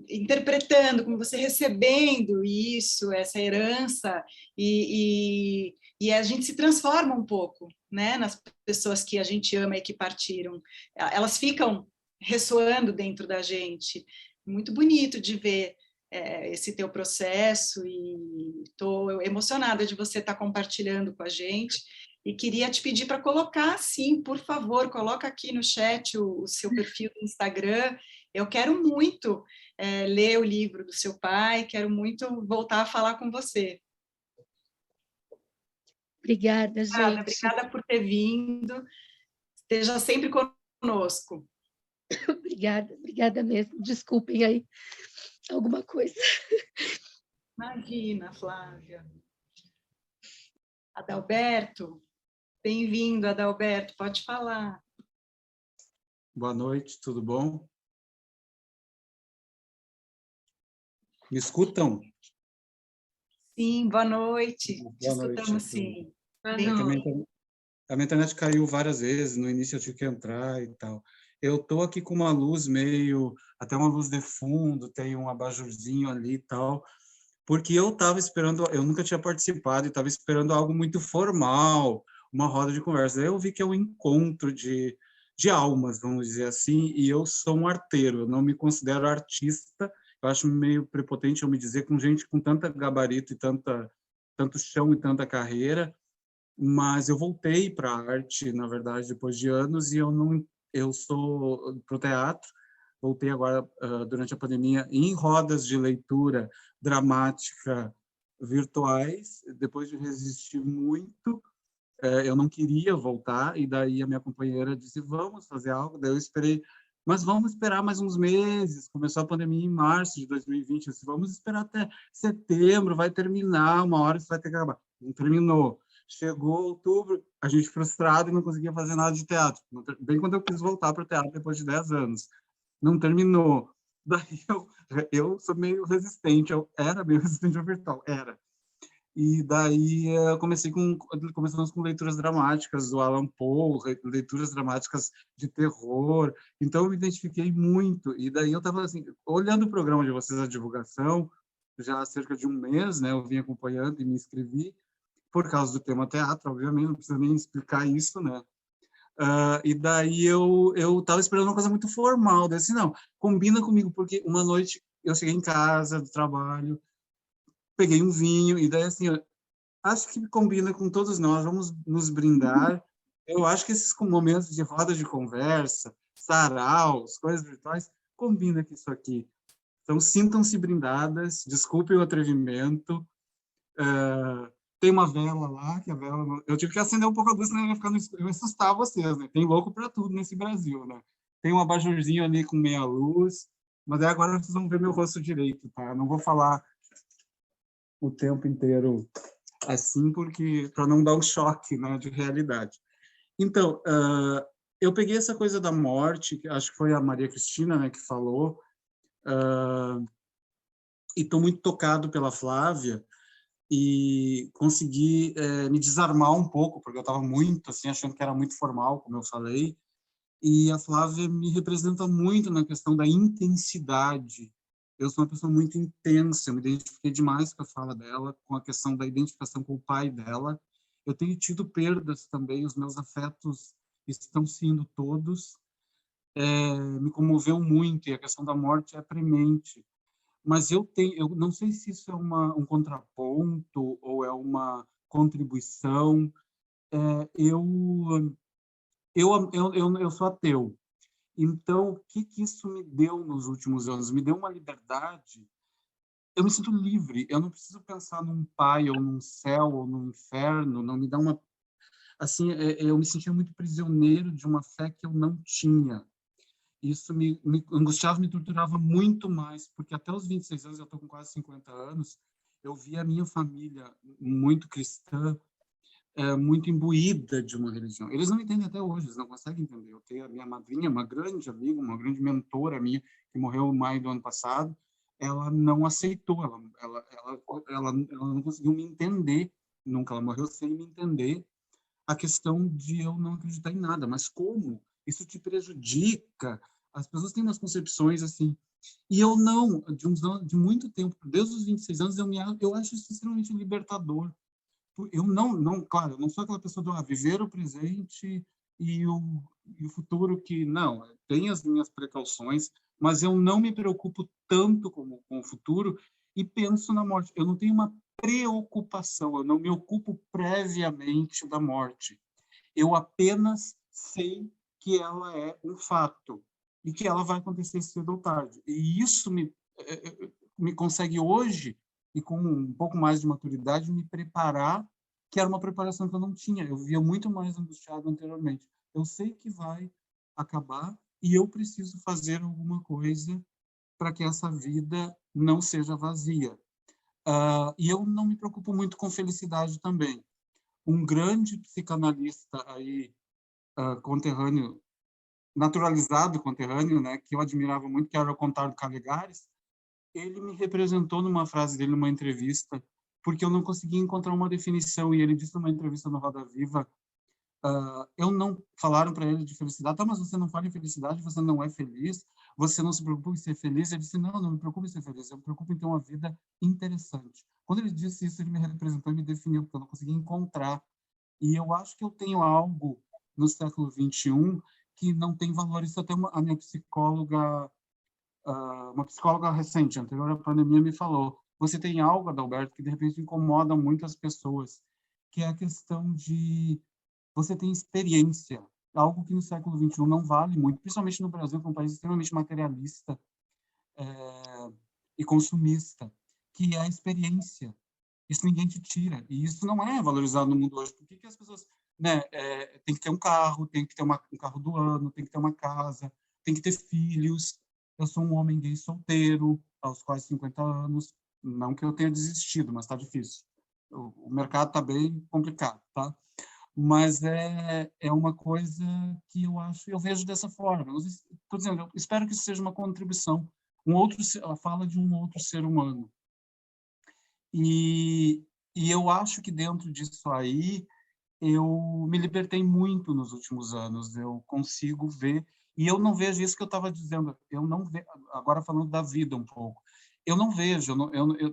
interpretando, como você recebendo isso, essa herança, e a gente se transforma um pouco, né, nas pessoas que a gente ama e que partiram. Elas ficam ressoando dentro da gente. Muito bonito de ver esse teu processo, e estou emocionada de você estar compartilhando com a gente. E queria te pedir para colocar, sim, por favor, coloca aqui no chat o seu perfil do Instagram. Eu quero muito ler o livro do seu pai, quero muito voltar a falar com você. Obrigada, gente. Obrigada por ter vindo. Esteja sempre conosco. Obrigada mesmo. Desculpem aí alguma coisa. Imagina, Flávia. Adalberto, bem-vindo, Adalberto, pode falar. Boa noite, tudo bom? Me escutam? Sim, boa noite. Boa Te escutamos, noite. sim. A minha internet caiu várias vezes, no início eu tive que entrar e tal. Eu estou aqui com uma luz meio, até uma luz de fundo, tem um abajurzinho ali e tal, porque eu estava esperando, eu nunca tinha participado e estava esperando algo muito formal, uma roda de conversa. Aí eu vi que é um encontro de almas, vamos dizer assim, e eu sou um arteiro, eu não me considero artista. Eu acho meio prepotente eu me dizer com gente com tanta gabarito e tanto chão e tanta carreira, mas eu voltei para a arte, na verdade, depois de anos, e eu sou para o teatro, voltei agora durante a pandemia em rodas de leitura dramática virtuais, depois de resistir muito. Eu não queria voltar, e daí a minha companheira disse, vamos fazer algo, daí eu esperei, mas vamos esperar mais uns meses. Começou a pandemia em março de 2020, eu disse, vamos esperar até setembro, vai terminar, uma hora isso vai ter que acabar. Não terminou. Chegou outubro, a gente frustrado e não conseguia fazer nada de teatro. Bem quando eu quis voltar para o teatro depois de 10 anos. Não terminou. Daí eu sou meio resistente, eu era meio resistente ao virtual, era. E daí começamos com leituras dramáticas do Allan Poe, leituras dramáticas de terror. Então eu me identifiquei muito. E daí eu estava assim, olhando o programa de vocês, a divulgação, já há cerca de um mês, né? Eu vim acompanhando e me inscrevi por causa do tema teatro, obviamente, não precisa nem explicar isso, né? E daí eu estava esperando uma coisa muito formal, daí assim, não, combina comigo, porque uma noite eu cheguei em casa do trabalho, peguei um vinho, e daí assim, acho que combina com todos nós, vamos nos brindar. Eu acho que esses momentos de roda de conversa, saraus, coisas virtuais, combina com isso aqui. Então, sintam-se brindadas, desculpem o atrevimento. Tem uma vela lá, que a vela... Eu tive que acender um pouco a luz, senão eu ia assustar vocês, né? Tem louco para tudo nesse Brasil, né? Tem um abajurzinho ali com meia luz, mas aí agora vocês vão ver meu rosto direito, tá? Não vou falar o tempo inteiro assim, porque para não dar um choque, né, de realidade. Então, eu peguei essa coisa da morte, que acho que foi a Maria Cristina, né, que falou, e estou muito tocado pela Flávia, e consegui me desarmar um pouco, porque eu estava muito, assim, achando que era muito formal, como eu falei, e a Flávia me representa muito na questão da intensidade. Eu sou uma pessoa muito intensa, eu me identifiquei demais com a fala dela, com a questão da identificação com o pai dela. Eu tenho tido perdas também, os meus afetos estão sendo todos. Me comoveu muito, e a questão da morte é premente. Mas eu não sei se isso é um contraponto ou é uma contribuição. Eu sou ateu. Então, o que isso me deu nos últimos anos? Me deu uma liberdade. Eu me sinto livre. Eu não preciso pensar num pai, ou num céu, ou num inferno. Não me dá uma... Assim, eu me sentia muito prisioneiro de uma fé que eu não tinha. Isso me angustiava, me torturava muito mais, porque até os 26 anos, eu estou com quase 50 anos, eu vi a minha família muito cristã, muito imbuída de uma religião. Eles não entendem até hoje, eles não conseguem entender. Eu tenho a minha madrinha, uma grande amiga, uma grande mentora minha, que morreu em maio do ano passado, ela não aceitou, ela não conseguiu me entender, nunca, ela morreu sem me entender, a questão de eu não acreditar em nada. Mas como? Isso te prejudica. As pessoas têm umas concepções assim. E eu não, de muito tempo, desde os 26 anos, eu acho isso extremamente libertador. Eu não, claro, eu não sou aquela pessoa do viver o presente e o futuro que, não, tem as minhas precauções, mas eu não me preocupo tanto com o futuro e penso na morte. Eu não tenho uma preocupação, eu não me ocupo previamente da morte. Eu apenas sei que ela é um fato e que ela vai acontecer cedo ou tarde. E isso me consegue hoje, e com um pouco mais de maturidade, me preparar, que era uma preparação que eu não tinha. Eu vivia muito mais angustiado anteriormente. Eu sei que vai acabar e eu preciso fazer alguma coisa para que essa vida não seja vazia. E eu não me preocupo muito com felicidade também. Um grande psicanalista aí, conterrâneo, naturalizado conterrâneo, né, que eu admirava muito, que era o Contardo Caligares, ele me representou numa frase dele, numa entrevista, porque eu não conseguia encontrar uma definição, e ele disse numa entrevista no Roda Viva, eu não falaram para ele de felicidade, mas você não fala em felicidade, você não é feliz, você não se preocupa em ser feliz. Ele disse, não me preocupo em ser feliz, eu me preocupo em ter uma vida interessante. Quando ele disse isso, ele me representou e me definiu, porque eu não conseguia encontrar. E eu acho que eu tenho algo no século XXI que não tem valor. Isso até a minha psicóloga, uma psicóloga recente, anterior à pandemia, me falou. Você tem algo, Adalberto, que de repente incomoda muitas pessoas, que é a questão de você tem experiência, algo que no século XXI não vale muito, principalmente no Brasil, que é um país extremamente materialista e consumista, que é a experiência. Isso ninguém te tira. E isso não é valorizado no mundo hoje. Por que as pessoas... né, tem que ter um carro, tem que ter um carro do ano, tem que ter uma casa, tem que ter filhos. Eu sou um homem gay solteiro, aos quase 50 anos. Não que eu tenha desistido, mas está difícil. O mercado está bem complicado, tá? Mas é uma coisa que eu vejo dessa forma. Estou dizendo, eu espero que isso seja uma contribuição. Ela fala de um outro ser humano. E eu acho que dentro disso aí, eu me libertei muito nos últimos anos. Eu consigo ver, e eu não vejo isso que eu estava dizendo, eu não vejo, agora falando da vida um pouco, eu não vejo,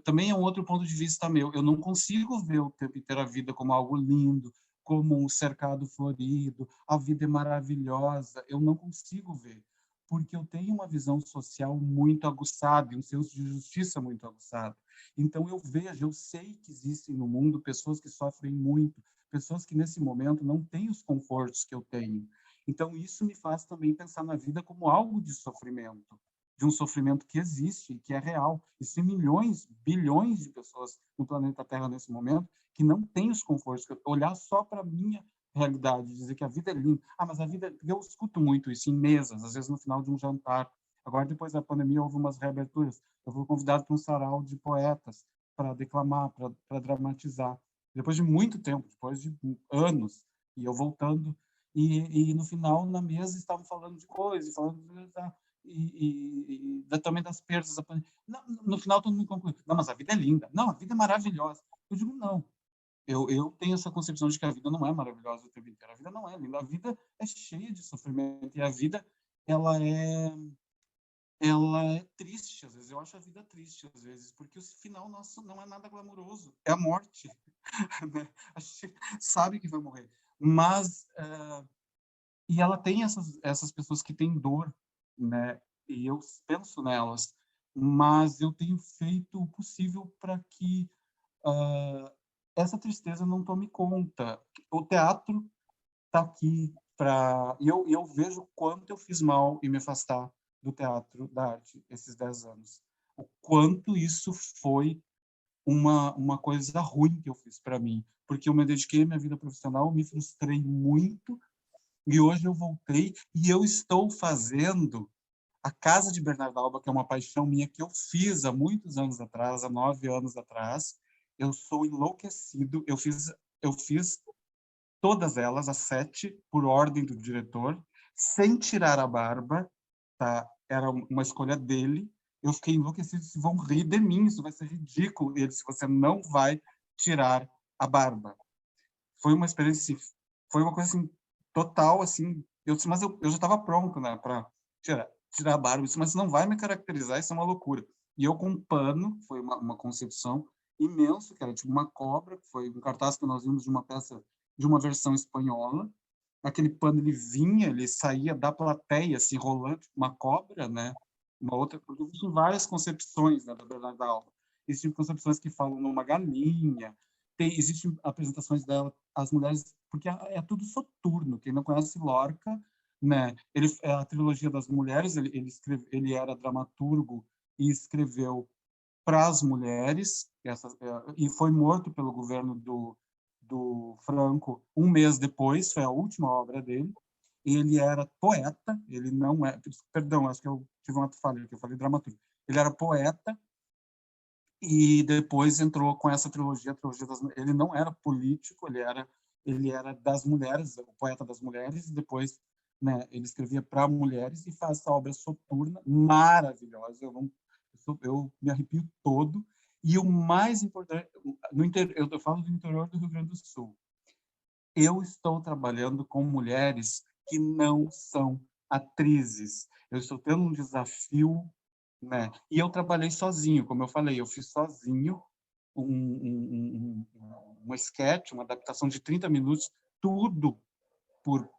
também é um outro ponto de vista meu, eu não consigo ver o tempo inteiro a vida como algo lindo, como um cercado florido, a vida é maravilhosa, eu não consigo ver, porque eu tenho uma visão social muito aguçada e um senso de justiça muito aguçado. Então eu vejo, eu sei que existem no mundo pessoas que sofrem muito, pessoas que nesse momento não têm os confortos que eu tenho. Então isso me faz também pensar na vida como algo de sofrimento, de um sofrimento que existe e que é real. Existem milhões, bilhões de pessoas no planeta Terra nesse momento que não têm os confortos. Olhar só para a minha realidade, dizer que a vida é linda. Mas a vida... Eu escuto muito isso em mesas, às vezes no final de um jantar. Agora, depois da pandemia, houve umas reaberturas. Eu fui convidado para um sarau de poetas para declamar, para dramatizar. Depois de muito tempo, depois de anos, e eu voltando, e no final, na mesa, estavam falando de coisas, falando também das perdas. No final, todo mundo conclui, não, mas a vida é linda. Não, a vida é maravilhosa. Eu digo, não. Eu tenho essa concepção de que a vida não é maravilhosa o tempo inteiro. A vida não é linda. A vida é cheia de sofrimento. E a vida, ela é triste, às vezes. Eu acho a vida triste, às vezes, porque o final nosso não é nada glamouroso. É a morte. Né? A gente sabe que vai morrer. Mas... e ela tem essas pessoas que têm dor, né? E eu penso nelas, mas eu tenho feito o possível para que essa tristeza não tome conta. O teatro está aqui para... eu vejo o quanto eu fiz mal em me afastar do teatro, da arte, esses 10 anos. O quanto isso foi uma coisa ruim que eu fiz para mim, porque eu me dediquei à minha vida profissional, me frustrei muito, e hoje eu voltei e eu estou fazendo a Casa de Bernardo Alba, que é uma paixão minha, que eu fiz há muitos anos atrás, há 9 anos atrás. Eu sou enlouquecido. Eu fiz todas elas, as 7, por ordem do diretor, sem tirar a barba. Tá? Era uma escolha dele. Eu fiquei enlouquecido. Se vão rir de mim, isso vai ser ridículo. Ele disse, você não vai tirar a barba. Foi uma experiência, foi uma coisa assim, total, assim, eu disse, mas eu já estava pronto, né, para tirar a barba, eu disse, mas não vai me caracterizar, isso é uma loucura. E eu com um pano, foi uma concepção imenso, que era tipo uma cobra, que foi um cartaz que nós vimos de uma peça, de uma versão espanhola, aquele pano ele vinha, ele saía da plateia, assim, rolando, tipo uma cobra, né, uma outra, porque existem várias concepções, né, da Bernarda Alba. Existem concepções que falam numa galinha, existem apresentações dela, as mulheres, porque é tudo soturno. Quem não conhece Lorca, né? A trilogia das mulheres, ele era dramaturgo e escreveu para as mulheres, e foi morto pelo governo do Franco um mês depois, foi a última obra dele. Ele era poeta, ele não é, perdão, acho que eu tive uma falha que eu falei dramaturgo. Ele era poeta, e depois entrou com essa trilogia, a trilogia das mulheres. Ele não era político, ele era das mulheres, o poeta das mulheres, e depois, né, ele escrevia para mulheres e faz essa obra soturna maravilhosa. Eu me arrepio todo. E o mais importante, eu falo do interior do Rio Grande do Sul. Eu estou trabalhando com mulheres que não são atrizes. Eu estou tendo um desafio, né? E eu trabalhei sozinho, como eu falei, eu fiz sozinho um sketch, uma adaptação de 30 minutos, tudo por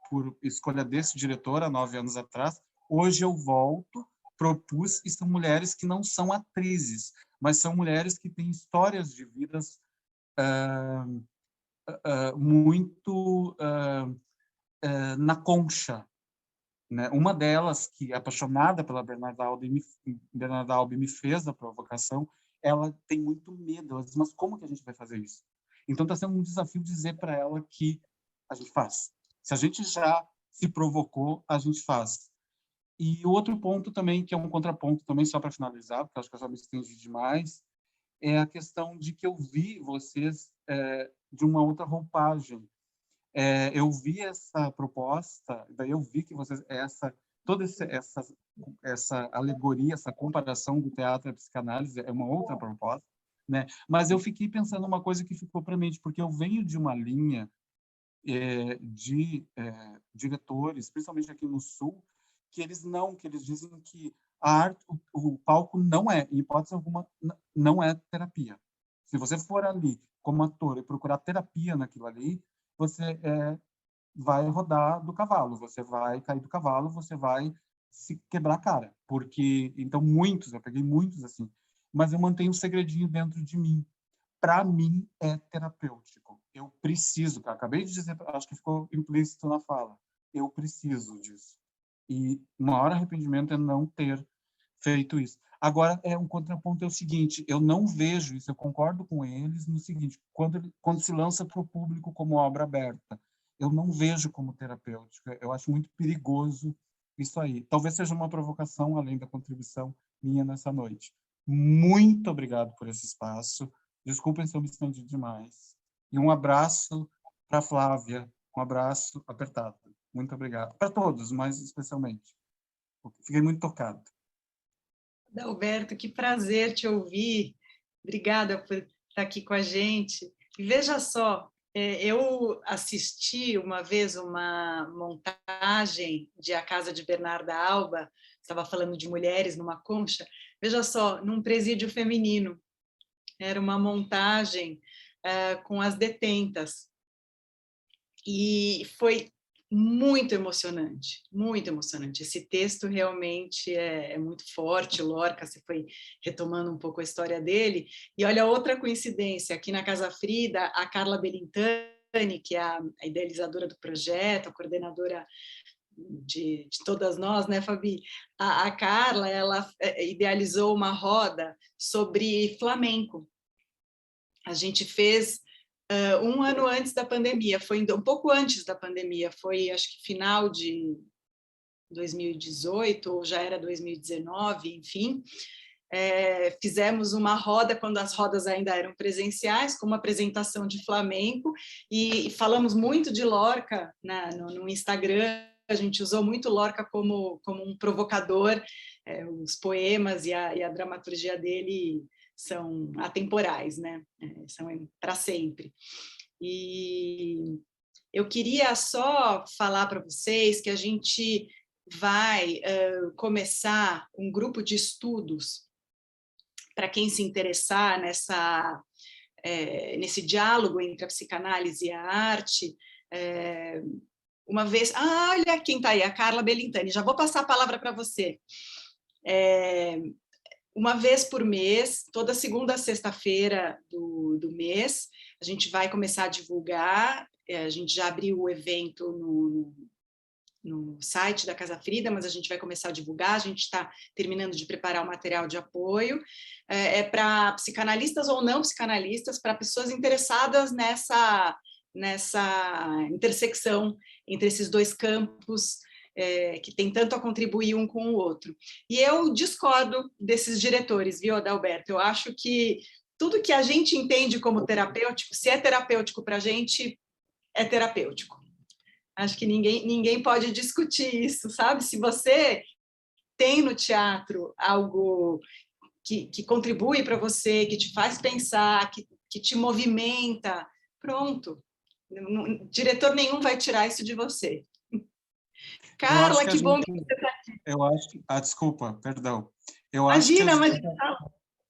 escolha desse diretor há 9 anos atrás. Hoje eu volto, propus, e são mulheres que não são atrizes, mas são mulheres que têm histórias de vidas muito na concha, né? Uma delas, que é apaixonada pela Bernarda Alba e me fez a provocação, ela tem muito medo. Ela diz, mas como que a gente vai fazer isso? Então está sendo um desafio dizer para ela que a gente faz. Se a gente já se provocou, a gente faz. E o outro ponto também, que é um contraponto também, só para finalizar, porque acho que eu já me estendi demais, é a questão de que eu vi vocês de uma outra roupagem. Eu vi essa proposta, daí eu vi que vocês toda essa alegoria, essa comparação do teatro à psicanálise é uma outra proposta, né? Mas eu fiquei pensando uma coisa que ficou para mim, porque eu venho de uma linha de diretores, principalmente aqui no Sul, que eles dizem que A arte, o palco não é, em hipótese alguma, não é terapia. Se você for ali como ator e procurar terapia naquilo ali, você vai rodar do cavalo, você vai cair do cavalo, você vai se quebrar a cara. Porque, então, eu peguei muitos assim, mas eu mantenho um segredinho dentro de mim. Para mim, é terapêutico. Eu preciso, acabei de dizer, acho que ficou implícito na fala, eu preciso disso. E o maior arrependimento é não ter feito isso. Agora, um contraponto é o seguinte, eu não vejo isso, eu concordo com eles no seguinte, quando se lança para o público como obra aberta, eu não vejo como terapêutico, eu acho muito perigoso isso aí. Talvez seja uma provocação, além da contribuição minha nessa noite. Muito obrigado por esse espaço, desculpem se eu me estendi demais. E um abraço para a Flávia, um abraço apertado. Muito obrigado. Para todos, mas especialmente. Fiquei muito tocado. Adalberto, que prazer te ouvir. Obrigada por estar aqui com a gente. E veja só, eu assisti uma vez uma montagem de A Casa de Bernarda Alba, estava falando de mulheres numa concha, veja só, num presídio feminino. Era uma montagem com as detentas. E foi muito emocionante, muito emocionante. Esse texto realmente é muito forte. O Lorca, você foi retomando um pouco a história dele. E olha, outra coincidência, aqui na Casa Frida, a Carla Belintani, que é a idealizadora do projeto, a coordenadora de todas nós, né, Fabi? A Carla, ela idealizou uma roda sobre flamenco. A gente fez um ano antes da pandemia, foi um pouco antes da pandemia, foi acho que final de 2018, ou já era 2019, enfim. Fizemos uma roda, quando as rodas ainda eram presenciais, com uma apresentação de flamenco, e falamos muito de Lorca no Instagram. A gente usou muito Lorca como um provocador, os poemas e a dramaturgia dele são atemporais, né? São para sempre. E eu queria só falar para vocês que a gente vai começar um grupo de estudos para quem se interessar nesse diálogo entre a psicanálise e a arte. Uma vez... olha quem está aí, a Carla Belintani. Já vou passar a palavra para você. Uma vez por mês, toda segunda a sexta-feira do mês, a gente vai começar a divulgar. A gente já abriu o evento no site da Casa Frida, mas a gente vai começar a divulgar. A gente está terminando de preparar o material de apoio. Para psicanalistas ou não psicanalistas, para pessoas interessadas nessa intersecção entre esses dois campos, que tem tanto a contribuir um com o outro. E eu discordo desses diretores, viu, Adalberto? Eu acho que tudo que a gente entende como terapêutico, se é terapêutico para a gente, é terapêutico. Acho que ninguém pode discutir isso, sabe? Se você tem no teatro algo que contribui para você, que te faz pensar, que te movimenta, pronto. Diretor nenhum vai tirar isso de você. Carla, que bom que você está aqui. Eu acho que... desculpa, perdão. Imagina.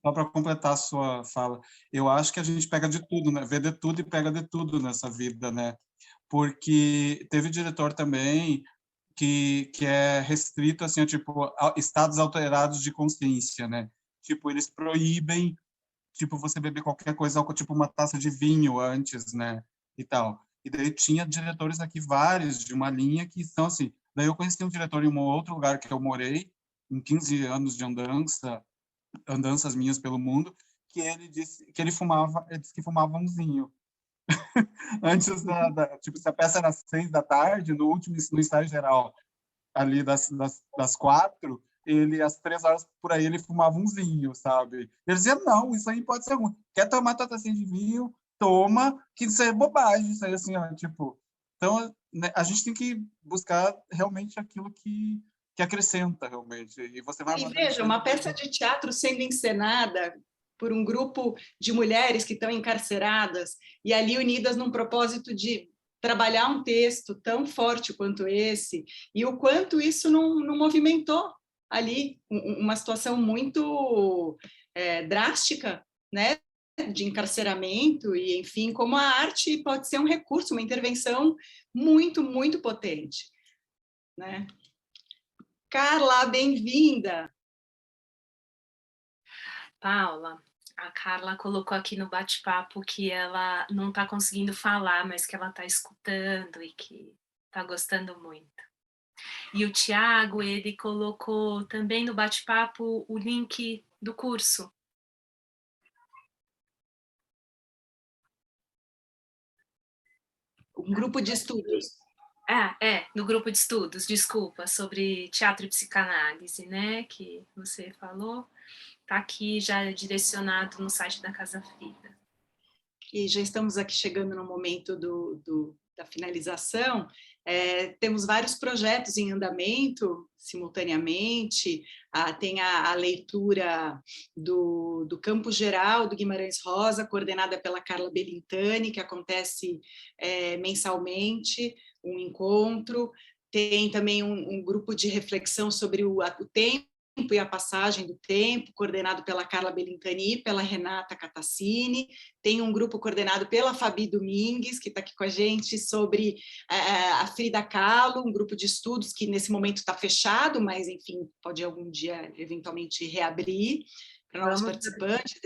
Só para completar a sua fala, eu acho que a gente pega de tudo, né? Vê de tudo e pega de tudo nessa vida, né? Porque teve diretor também que é restrito, assim, tipo, estados alterados de consciência, né? Tipo, eles proíbem, tipo, você beber qualquer coisa, tipo uma taça de vinho antes, né? E tal. E daí tinha diretores aqui, vários, de uma linha que são assim. Daí eu conheci um diretor em um outro lugar que eu morei, em 15 anos de andanças minhas pelo mundo, que ele disse que ele disse que fumava umzinho. Antes tipo, se a peça era às 6 da tarde, no ensaio geral, ali das 4, ele, às 3 horas por aí, ele fumava umzinho, sabe? Ele dizia, não, isso aí pode ser ruim. Quer tomar tua tacinha de vinho? Toma, que isso aí é bobagem, isso aí, assim, ó, tipo... Então, né, a gente tem que buscar realmente aquilo que acrescenta, realmente. E você vai... E veja, uma peça de teatro sendo encenada por um grupo de mulheres que estão encarceradas e ali unidas num propósito de trabalhar um texto tão forte quanto esse, e o quanto isso não movimentou ali uma situação muito drástica, né, de encarceramento, e enfim, como a arte pode ser um recurso, uma intervenção muito, muito potente, né? Carla, bem-vinda! Paula, a Carla colocou aqui no bate-papo que ela não está conseguindo falar, mas que ela está escutando e que está gostando muito. E o Tiago, ele colocou também no bate-papo o link do curso. Um grupo de estudos. No grupo de estudos, desculpa, sobre teatro e psicanálise, né, que você falou, está aqui já direcionado no site da Casa Frida. E já estamos aqui chegando no momento da finalização. Temos vários projetos em andamento simultaneamente. Tem a leitura do Campo Geral do Guimarães Rosa, coordenada pela Carla Belintani, que acontece mensalmente, um encontro. Tem também um grupo de reflexão sobre o tempo e a passagem do tempo, coordenado pela Carla Belintani e pela Renata Catassini. Tem um grupo coordenado pela Fabi Domingues, que está aqui com a gente, sobre a Frida Kahlo, um grupo de estudos que nesse momento está fechado, mas, enfim, pode algum dia, eventualmente, reabrir para novos participantes.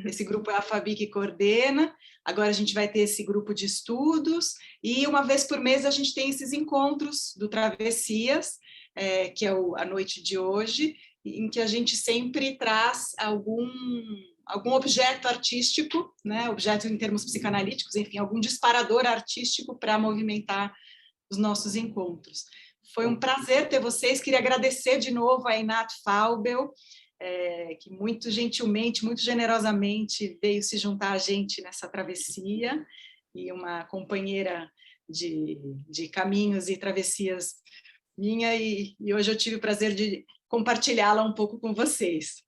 Esse grupo é a Fabi que coordena. Agora a gente vai ter esse grupo de estudos, e uma vez por mês a gente tem esses encontros do Travessias, que é a noite de hoje, em que a gente sempre traz algum objeto artístico, né, objeto em termos psicanalíticos, enfim, algum disparador artístico para movimentar os nossos encontros. Foi um prazer ter vocês, queria agradecer de novo a Inat Faubel, que muito gentilmente, muito generosamente veio se juntar a gente nessa travessia, e uma companheira de caminhos e travessias minha, e hoje eu tive o prazer de compartilhá-la um pouco com vocês.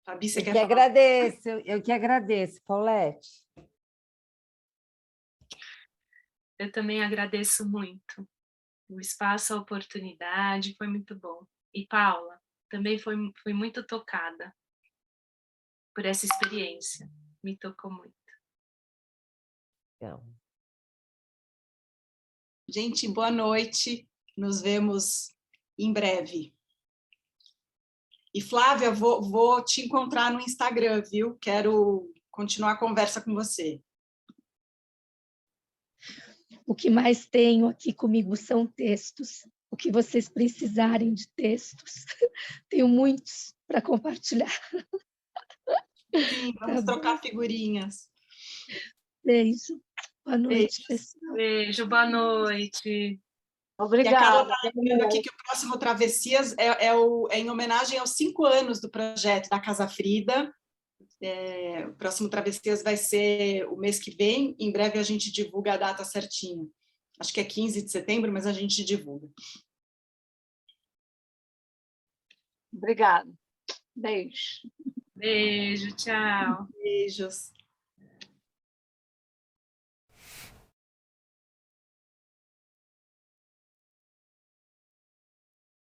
Fabi, você quer falar? Eu que agradeço, Paulette. Eu também agradeço muito o espaço, a oportunidade, foi muito bom. E Paula, também fui muito tocada por essa experiência, me tocou muito. Então. Gente, boa noite, nos vemos em breve. E Flávia, vou te encontrar no Instagram, viu? Quero continuar a conversa com você. O que mais tenho aqui comigo são textos. O que vocês precisarem de textos, tenho muitos para compartilhar. Sim, vamos trocar figurinhas. Beijo. Boa noite, pessoal. Beijo, boa noite. Obrigada. E a Carla está lembrando aqui que o próximo Travessias é em homenagem aos 5 anos do projeto da Casa Frida. O próximo Travessias vai ser o mês que vem. Em breve a gente divulga a data certinha. Acho que é 15 de setembro, mas a gente divulga. Obrigada. Beijo. Beijo, tchau. Beijos.